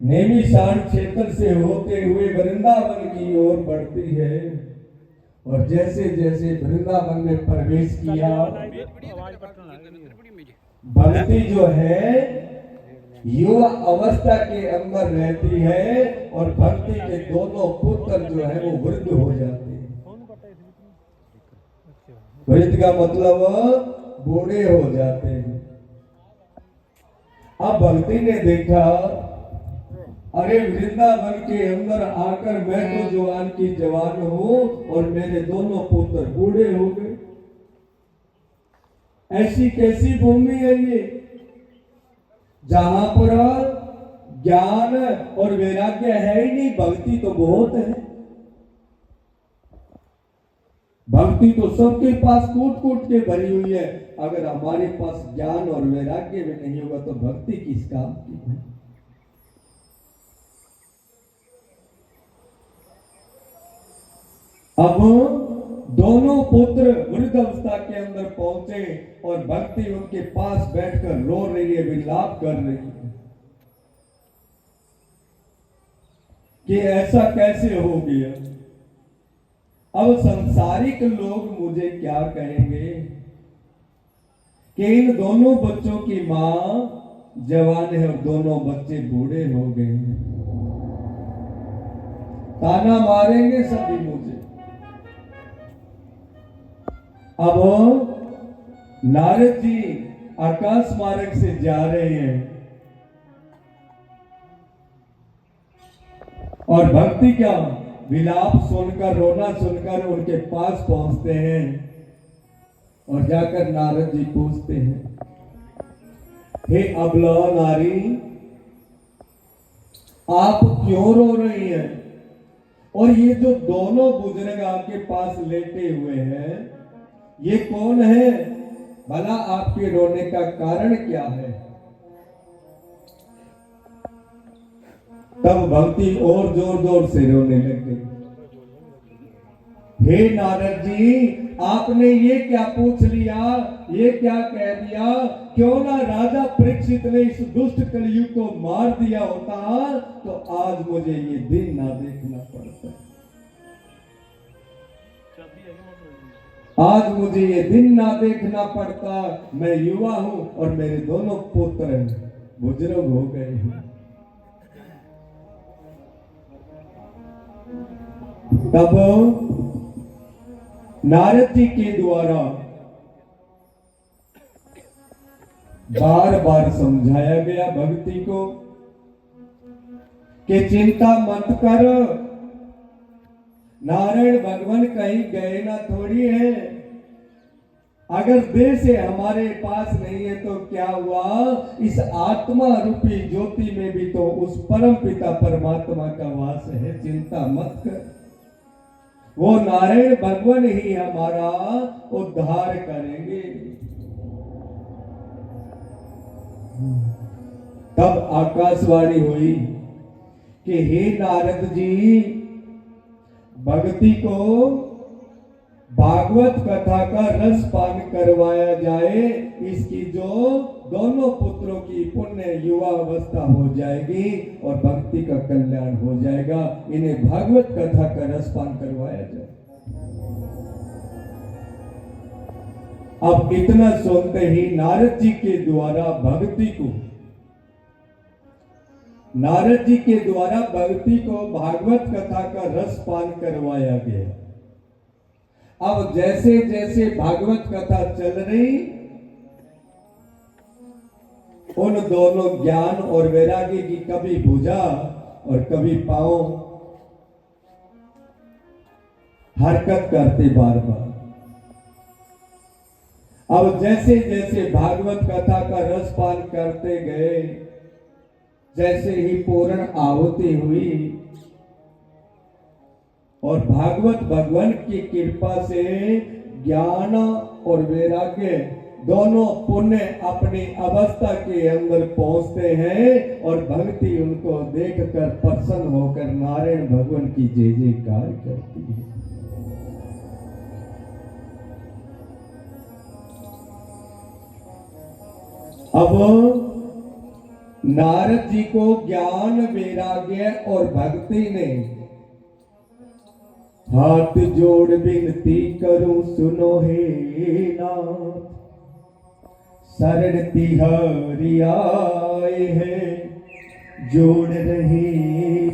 नेमिशाण क्षेत्र से होते हुए वृंदावन की ओर बढ़ती है, और जैसे जैसे वृंदावन में प्रवेश किया, भक्ति जो है युवा अवस्था के अंदर रहती है, और भक्ति के दोनों पुत्र जो है वो वृद्ध हो जाते हैं। वृद्ध का मतलब बूढ़े हो जाते हैं। अब भक्ति ने देखा, अरे वृंदावन के अंदर आकर मैं तो जवान की जवान हूं और मेरे दोनों पुत्र बूढ़े हो गए। ऐसी कैसी भूमि है ये जहां पर ज्ञान और वैराग्य है ही नहीं, भक्ति तो बहुत है। भक्ति तो सबके पास कूट कूट के भरी हुई है। अगर हमारे पास ज्ञान और वैराग्य भी नहीं होगा तो भक्ति किस काम की है? अब दोनों पुत्र वृद्ध अवस्था के अंदर पहुंचे और भक्ति उनके पास बैठकर रो रही है, विलाप कर रही है कि ऐसा कैसे हो गया। अब संसारिक लोग मुझे क्या कहेंगे कि इन दोनों बच्चों की मां जवान है और दोनों बच्चे बूढ़े हो गए हैं। ताना मारेंगे सभी मुझे। अब नारद जी आकाश मार्ग से जा रहे हैं और भक्ति का विलाप सुनकर, रोना सुनकर उनके पास पहुंचते हैं और जाकर नारद जी पूछते हैं, हे अबला नारी, आप क्यों रो रही हैं? और ये जो दोनों बुजुर्ग आपके पास लेटे हुए हैं, ये कौन है? भला आपके रोने का कारण क्या है? तब भक्ति और जोर जोर से रोने लग गई। हे नारद जी, आपने ये क्या पूछ लिया, ये क्या कह दिया? क्यों ना राजा परीक्षित ने इस दुष्ट कलयुग को मार दिया होता तो आज मुझे ये दिन ना देखना पड़ता। आज मुझे ये दिन ना देखना पड़ता। मैं युवा हूं और मेरे दोनों पुत्र बुजुर्ग हो गए हैं। तब नारद जी के द्वारा बार बार समझाया गया भक्ति को कि चिंता मत कर, नारायण भगवान कहीं गए ना थोड़ी है। अगर देह से हमारे पास नहीं है तो क्या हुआ, इस आत्मा रूपी ज्योति में भी तो उस परम पिता परमात्मा का वास है। चिंता मत कर, वो नारायण भगवान ही हमारा उद्धार करेंगे। तब आकाशवाणी हुई कि हे नारद जी, भक्ति को भागवत कथा का रस पान करवाया जाए, इसकी जो दोनों पुत्रों की पुण्य युवा अवस्था हो जाएगी और भक्ति का कल्याण हो जाएगा। इन्हें भागवत कथा का रस पान करवाया जाए। अब इतना सुनते ही नारद जी के द्वारा भक्ति को भागवत कथा का रस पान करवाया गया। अब जैसे जैसे भागवत कथा चल रही, उन दोनों ज्ञान और वैराग्य की कभी भुजा और कभी पांव हरकत करते बार बार। अब जैसे जैसे भागवत कथा का रस पान करते गए, जैसे ही पूर्ण आहुति हुई और भागवत भगवान की कृपा से ज्ञान और वैराग्य दोनों पुण्य अपनी अवस्था के अंदर पहुंचते हैं और भक्ति उनको देखकर प्रसन्न होकर नारायण भगवान की जय जयकार करती है। अब नारद जी को ज्ञान वैराग्य और भक्ति ने हाथ जोड़ विनती करूं सुनो हे नाथ, शरण तिहारी आए हैं जोड़ रहे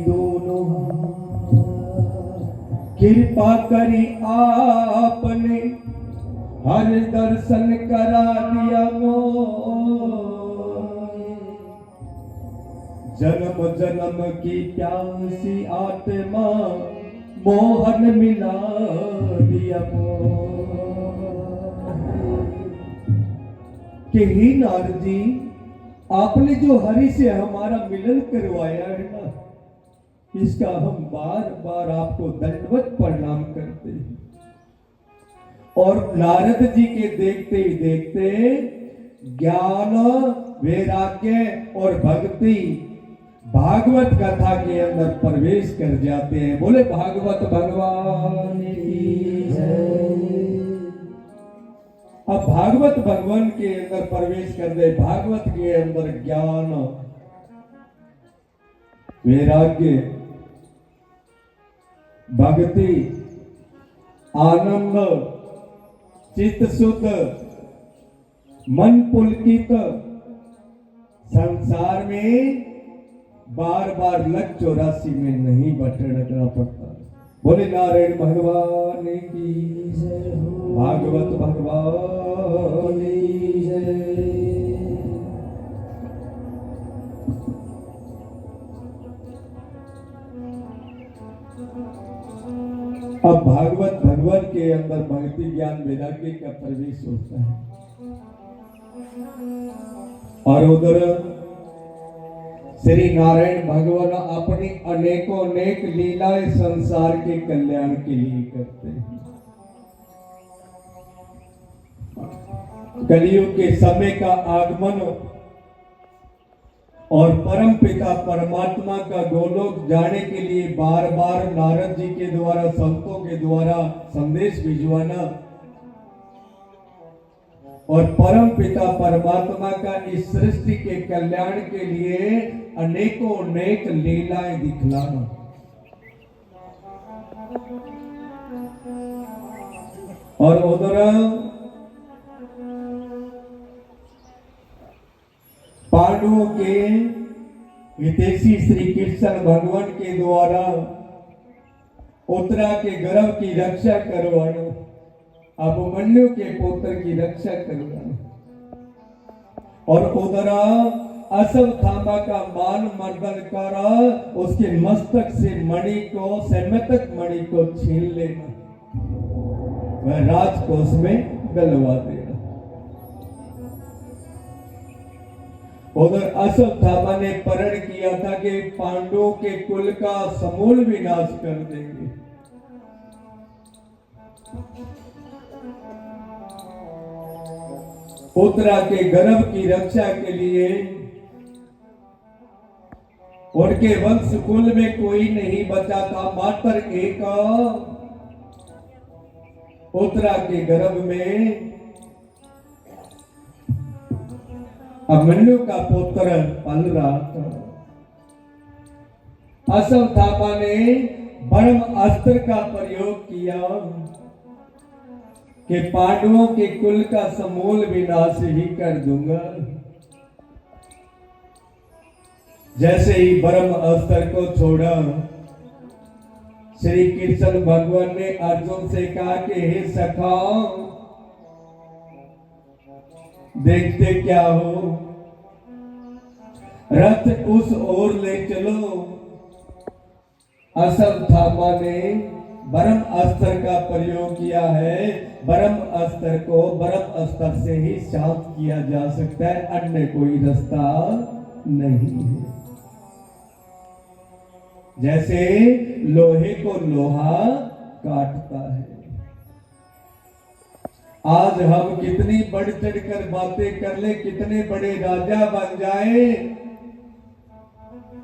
दोनों हाथ। कृपा करी आपने हर दर्शन करा दिया मोह, जन्म जन्म की प्यासी आत्मा मोहन मिला दिया कि ही नारद जी, आपने जो हरि से हमारा मिलन करवाया है ना, इसका हम बार बार आपको दंडवत प्रणाम करते हैं। और नारद जी के देखते ही देखते ज्ञान वैराग्य और भक्ति भागवत कथा के अंदर प्रवेश कर जाते हैं। बोले भागवत भगवान की जय। अब भागवत भगवान के अंदर प्रवेश कर दे, भागवत के अंदर ज्ञान वैराग्य भक्ति आनंद चित्त शुद्ध मन पुलकित, संसार में बार बार लग 84 में नहीं भटकना पड़ता। बोले नारायण भगवान की जय हो, भागवत भगवान की जय। अब भागवत भगवान के अंदर भक्ति ज्ञान वैराग्य का प्रवेश होता है और उधर श्री नारायण भगवान अपनी अनेकों अनेक लीलाएं संसार के कल्याण के लिए करते हैं। कलियुग के समय का आगमन और परम पिता परमात्मा का गोलोक जाने के लिए बार बार नारद जी के द्वारा संतों के द्वारा संदेश भिजवाना और परम पिता परमात्मा का इस सृष्टि के कल्याण के लिए अनेकों अनेक लीलाएं दिखलाना। और उधर पांडवों के हितैषी श्री कृष्ण भगवान के द्वारा उत्तरा के गर्भ की रक्षा करवानो, अभिमन्यु के पुत्र की रक्षा करवानो, और उदरा अश्वत्थामा का मान मर्दन कर उसके मस्तक से मणि को, सैमतक मणि को छीन लेना, वह राजकोष में डलवा देना। उधर अश्वत्थामा ने प्रण किया था कि पांडवों के कुल का समूल विनाश कर देंगे। उत्तरा के गर्भ की रक्षा के लिए उनके वंश कुल में कोई नहीं बचा था, मात्र एक उत्तरा के गर्भ में अभिमन्यु का पुत्र पल रहा था। अश्वत्थामा ने ब्रह्म अस्त्र का प्रयोग किया कि पांडवों के कुल का समूल विनाश ही कर दूंगा। जैसे ही ब्रह्म अस्त्र को छोड़ा, श्री कृष्ण भगवान ने अर्जुन से कहा कि हे सखा, देखते क्या हो, रथ उस ओर ले चलो। अश्वत्थामा ने ब्रह्म अस्त्र का प्रयोग किया है। ब्रह्म अस्त्र को ब्रह्म अस्त्र से ही शांत किया जा सकता है, अन्य कोई रास्ता नहीं है। जैसे लोहे को लोहा काटता है। आज हम कितनी बढ़ चढ़कर बातें कर ले, कितने बड़े राजा बन जाए,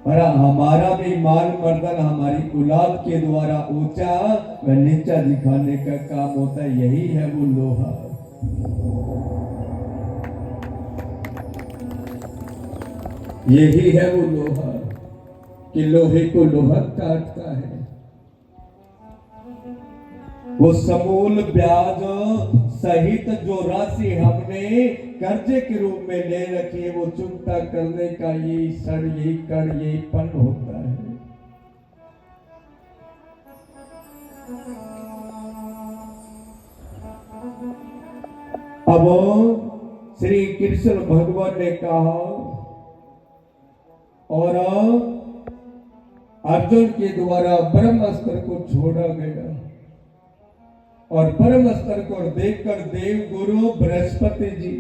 पर हमारा भी मान मर्दन हमारी औलाद के द्वारा ऊंचा व नीचा दिखाने का काम होता है। यही है वो लोहा। यही है वो लोहा कि लोहे को लोहा काटता है। वो समूल ब्याज सहित जो राशि हमने कर्जे के रूप में ले रखी है, वो चुकता करने का यही क्षण, यही कण, यही पल होता है। अब श्री कृष्ण भगवान ने कहा और अर्जुन के द्वारा ब्रह्मास्त्र को छोड़ा गया। और ब्रह्मास्त्र को देखकर देव गुरु बृहस्पति जी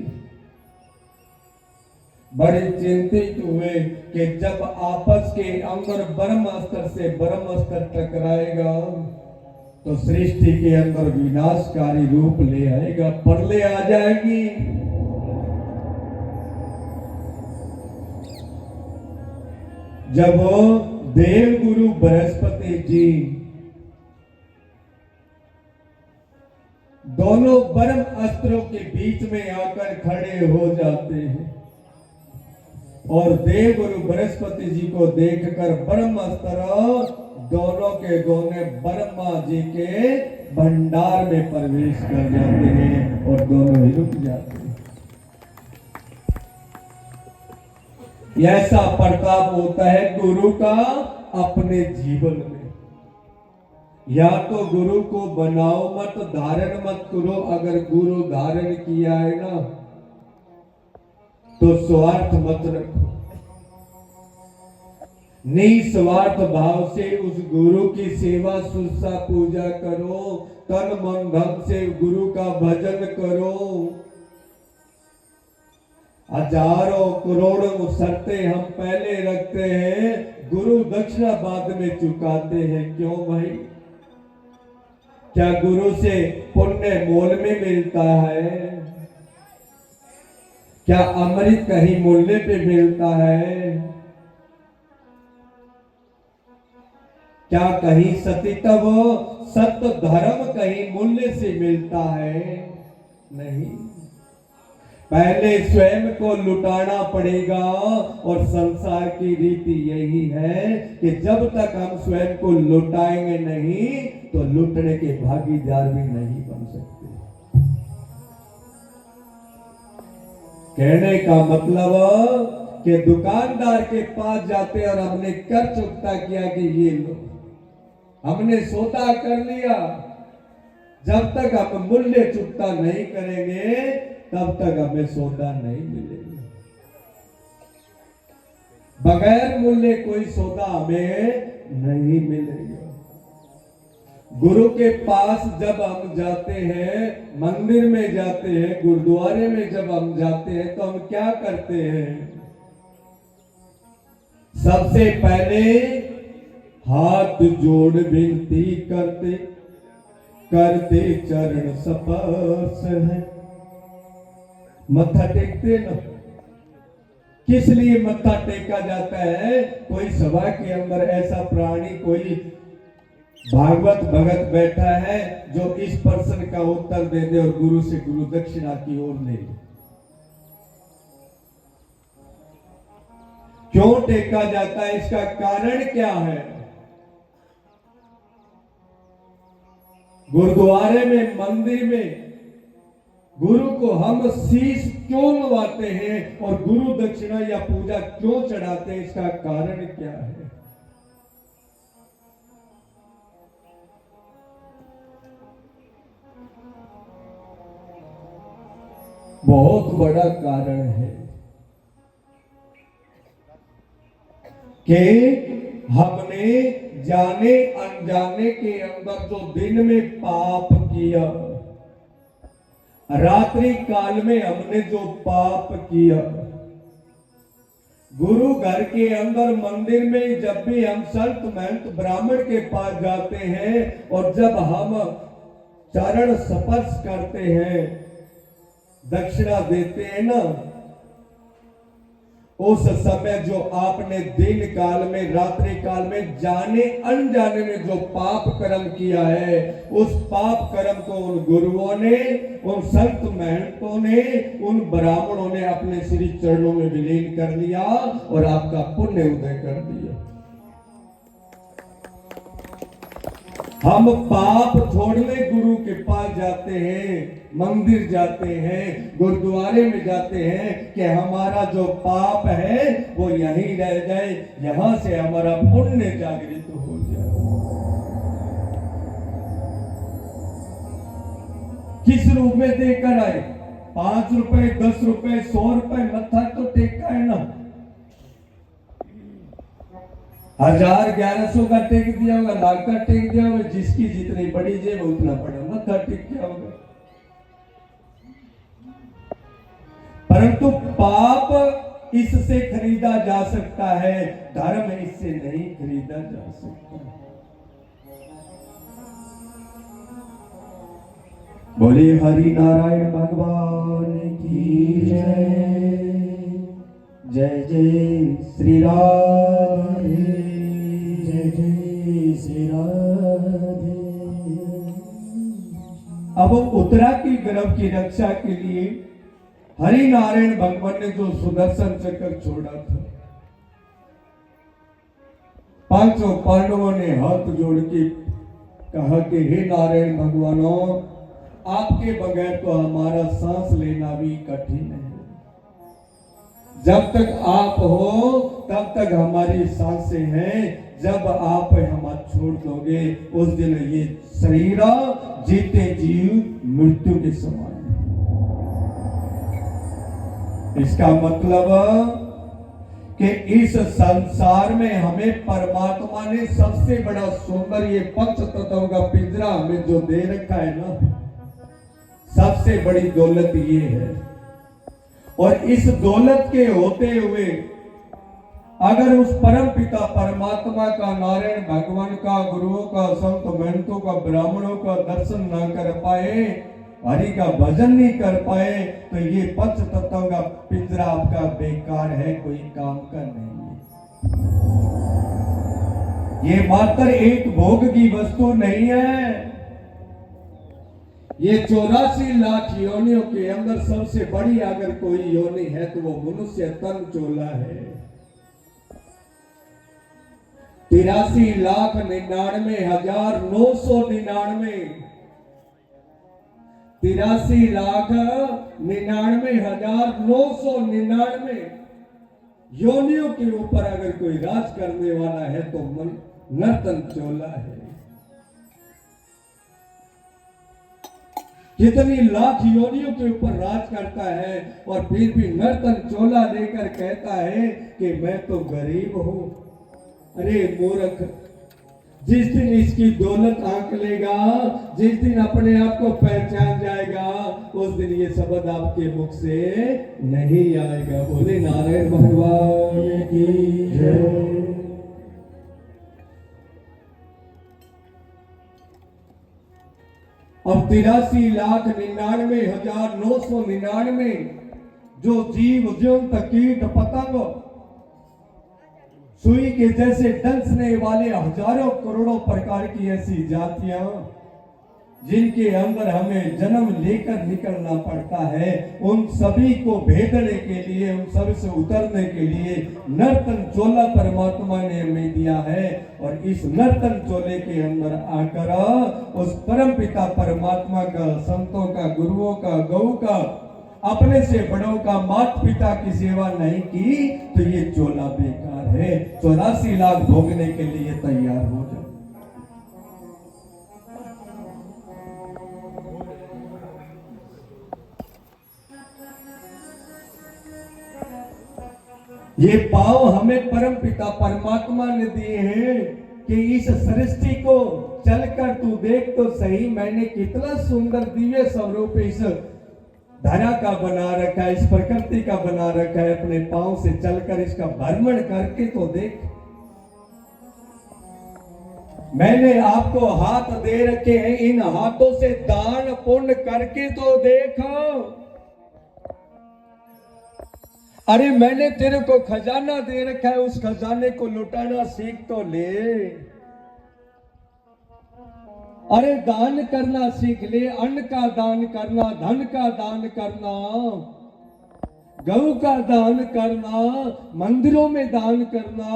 बड़े चिंतित हुए कि जब आपस के अंदर ब्रह्मास्त्र से ब्रह्मास्त्र टकराएगा तो सृष्टि के अंदर विनाशकारी रूप ले आएगा, प्रलय आ जाएगी। जब देव गुरु बृहस्पति जी दोनों ब्रह्म अस्त्रों के बीच में आकर खड़े हो जाते हैं और देव गुरु बृहस्पति जी को देखकर ब्रह्म अस्त्र दोनों के दोनों ब्रह्मा जी के भंडार में प्रवेश कर जाते हैं और दोनों ही रुक जाते हैं। ऐसा प्रताप होता है गुरु का अपने जीवन में। या तो गुरु को बनाओ मत, धारण मत करो। अगर गुरु धारण किया है ना तो स्वार्थ मत रखो, निस्वार्थ भाव से उस गुरु की सेवा शुश्रूषा पूजा करो, तन मन धन से गुरु का भजन करो। हजारों करोड़ों शर्तें हम पहले रखते हैं, गुरु दक्षिणा बाद में चुकाते हैं। क्यों भाई? क्या गुरु से पुण्य मोल में मिलता है? क्या अमृत कहीं मूल्य पे मिलता है? क्या कहीं सतीत्व सत्य धर्म कहीं मूल्य से मिलता है? नहीं। पहले स्वयं को लुटाना पड़ेगा और संसार की रीति यही है कि जब तक हम स्वयं को लुटाएंगे नहीं तो लुटने के भागीदार भी नहीं बन सकते। कहने का मतलब कि दुकानदार के पास जाते और हमने कर चुकता किया कि ये लो, हमने सौदा कर लिया, जब तक हम मूल्य चुकता नहीं करेंगे तब तक हमें सौदा नहीं मिलेगा। बगैर मूल्य कोई सौदा हमें नहीं मिलेगा। गुरु के पास जब हम जाते हैं, मंदिर में जाते हैं, गुरुद्वारे में जब हम जाते हैं, तो हम क्या करते हैं? सबसे पहले हाथ जोड़ विनती करते करते चरण स्पर्श है, मत्था टेकते ना। किस लिए मत्था टेका जाता है? कोई सभा के अंदर ऐसा प्राणी, कोई भागवत भगत बैठा है जो इस प्रश्न का उत्तर दे दे और गुरु से गुरु दक्षिणा की ओर ले। क्यों टेका जाता है? इसका कारण क्या है? गुरुद्वारे में, मंदिर में गुरु को हम शीश क्यों नवाते हैं और गुरु दक्षिणा या पूजा क्यों चढ़ाते हैं? इसका कारण क्या है? बहुत बड़ा कारण है कि हमने जाने अनजाने के अंदर जो दिन में पाप किया, रात्रि काल में हमने जो पाप किया, गुरु घर के अंदर, मंदिर में जब भी हम संत महंत ब्राह्मण के पास जाते हैं और जब हम चरण स्पर्श करते हैं, दक्षिणा देते हैं ना, उस समय जो आपने दिन काल में, रात्रि काल में जाने अनजाने में जो पाप कर्म किया है, उस पाप कर्म को उन गुरुओं ने, उन संत महंतों ने, उन ब्राह्मणों ने अपने श्री चरणों में विलीन कर लिया और आपका पुण्य उदय कर दिया। हम पाप छोड़ने गुरु के पास जाते हैं, मंदिर जाते हैं, गुरुद्वारे में जाते हैं कि हमारा जो पाप है वो यहीं रह जाए, यहां से हमारा पुण्य जागृत हो जाए। किस रूप में देकर आए? 5 रुपए, 10 रुपए, 100 रुपए, मत्था तो टेका है ना। 1000, 1100 का टेक दिया होगा, लाख का टेक दिया होगा, जिसकी जितनी बड़ी जेब उतना बड़ा मत्था टेक किया होगा। परंतु पाप इससे खरीदा जा सकता है, धर्म इससे नहीं खरीदा जा सकता। बोले हरि नारायण भगवान की जय। जय जय श्री राधे, जय जय श्री राधे। अब उत्तरा की गर्भ की रक्षा के लिए हरि नारायण भगवान ने जो सुदर्शन चक्र छोड़ा था, 500 पांडवों ने हाथ जोड़ के कहा कि हे नारायण भगवानों, आपके बगैर तो हमारा सांस लेना भी कठिन है। जब तक आप हो तब तक हमारी सांसें हैं, जब आप हमें छोड़ दोगे उस दिन ये शरीर जीते जीव मृत्यु के समान। इसका मतलब कि इस संसार में हमें परमात्मा ने सबसे बड़ा सुंदर ये पंच तत्वों का पिंजरा हमें जो दे रखा है ना, सबसे बड़ी दौलत ये है। और इस दौलत के होते हुए अगर उस परम पिता परमात्मा का, नारायण भगवान का, गुरुओं का, संत महंतों का, ब्राह्मणों का दर्शन न कर पाए, हरि का भजन नहीं कर पाए, तो ये पंच तत्वों का पिंजरा आपका बेकार है, कोई काम का नहीं है। ये मात्र एक भोग की वस्तु नहीं है। ये 84 लाख योनियों के अंदर सबसे बड़ी अगर कोई योनि है तो वो मनुष्य तन चोला है। 83,99,999 83,99,999 योनियों के ऊपर अगर कोई राज करने वाला है तो नर्तन चोला है। कितनी लाख योनियों के ऊपर राज करता है और फिर भी नर्तन चोला लेकर कहता है कि मैं तो गरीब हूं। अरे मूर्ख, जिस दिन इसकी दौलत आंक लेगा, जिस दिन अपने आप को पहचान जाएगा, उस दिन ये शब्द आपके मुख से नहीं आएगा। बोले नारायण भगवान की जय। अब 83,99,999 जो जीव जंतु कीट पतंग सुई के जैसे डंसने वाले हजारों करोड़ों प्रकार की ऐसी जातियां जिनके अंदर हमें जन्म लेकर निकलना पड़ता है, उन सभी को भेदने के लिए, उन सभी से उतरने के लिए नर्तन चोला परमात्मा ने हमें दिया है। और इस नर्तन चोले के अंदर आकर उस परम पिता परमात्मा का, संतों का, गुरुओं का, गौ का, अपने से बड़ों का, माता पिता की सेवा नहीं की तो ये चोला बेकार है। 84 लाख भोगने के लिए तैयार हो जाए। ये पाव हमें परम पिता परमात्मा ने दिए हैं कि इस सृष्टि को चलकर तू देख तो सही, मैंने कितना सुंदर दिव्य स्वरूप इस धरा का बना रखा है, इस प्रकृति का बना रखा है। अपने पांव से चलकर इसका भ्रमण करके तो देख। मैंने आपको हाथ दे रखे हैं, इन हाथों से दान पुण्य करके तो देखो। अरे मैंने तेरे को खजाना दे रखा है, उस खजाने को लुटाना सीख तो ले। अरे दान करना सीख ले, अन्न का दान करना, धन का दान करना, गौ का दान करना, मंदिरों में दान करना,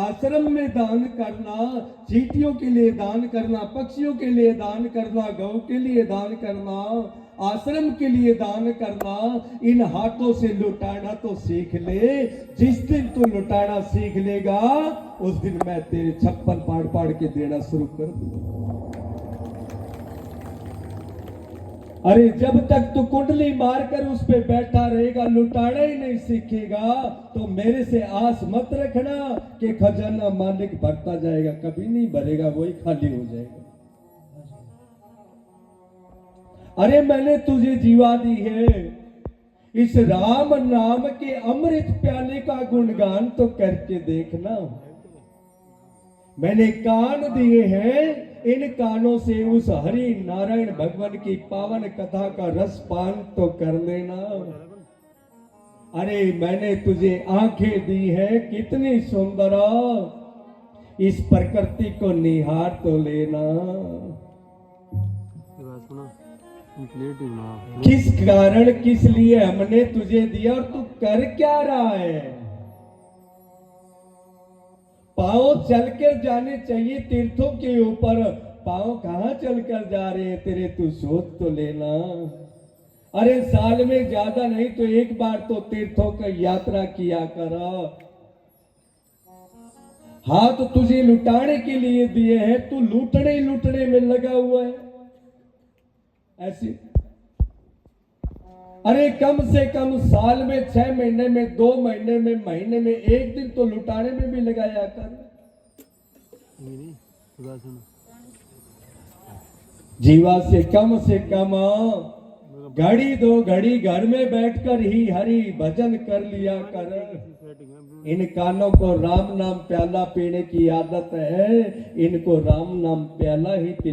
आश्रम में दान करना, चींटियों के लिए दान करना, पक्षियों के लिए दान करना, गौ के लिए दान करना, आश्रम के लिए दान करना। इन हाथों से लुटाना तो सीख ले। जिस दिन तू लुटाना सीख लेगा, उस दिन मैं तेरे छप्पन पाड़ पाड़ के देना शुरू कर दूंगा। अरे जब तक तू कुंडली मारकर उस पे बैठा रहेगा, लुटाना ही नहीं सीखेगा, तो मेरे से आस मत रखना कि खजाना मालिक भरता जाएगा। कभी नहीं भरेगा, वही खाली हो जाएगा। अरे मैंने तुझे जीवा दी है, इस राम नाम के अमृत प्याले का गुणगान तो करके देखना। मैंने कान दिए हैं, इन कानों से उस हरि नारायण भगवान की पावन कथा का रस पान तो कर लेना। अरे मैंने तुझे आंखें दी है, कितनी सुंदर, इस प्रकृति को निहार तो लेना। किस कारण, किस लिए हमने तुझे दिया और तू कर क्या रहा है? पांव चलकर जाने चाहिए तीर्थों के ऊपर, पांव कहां चलकर जा रहे हैं तेरे, तू सोच तो लेना। अरे साल में ज्यादा नहीं तो एक बार तो तीर्थों की यात्रा किया कर। हाथ तुझे लुटाने के लिए दिए हैं, तू लूटने लूटने में लगा हुआ है ऐसे। अरे कम से कम साल में 6 महीने में, 2 महीने में, महीने में 1 दिन तो लुटाने में भी लगाया कर। जीवा से कम घड़ी 2 घड़ी घर में बैठकर ही हरि भजन कर लिया कर। इन कानों को राम नाम प्याला पीने की आदत है, इनको राम नाम प्याला ही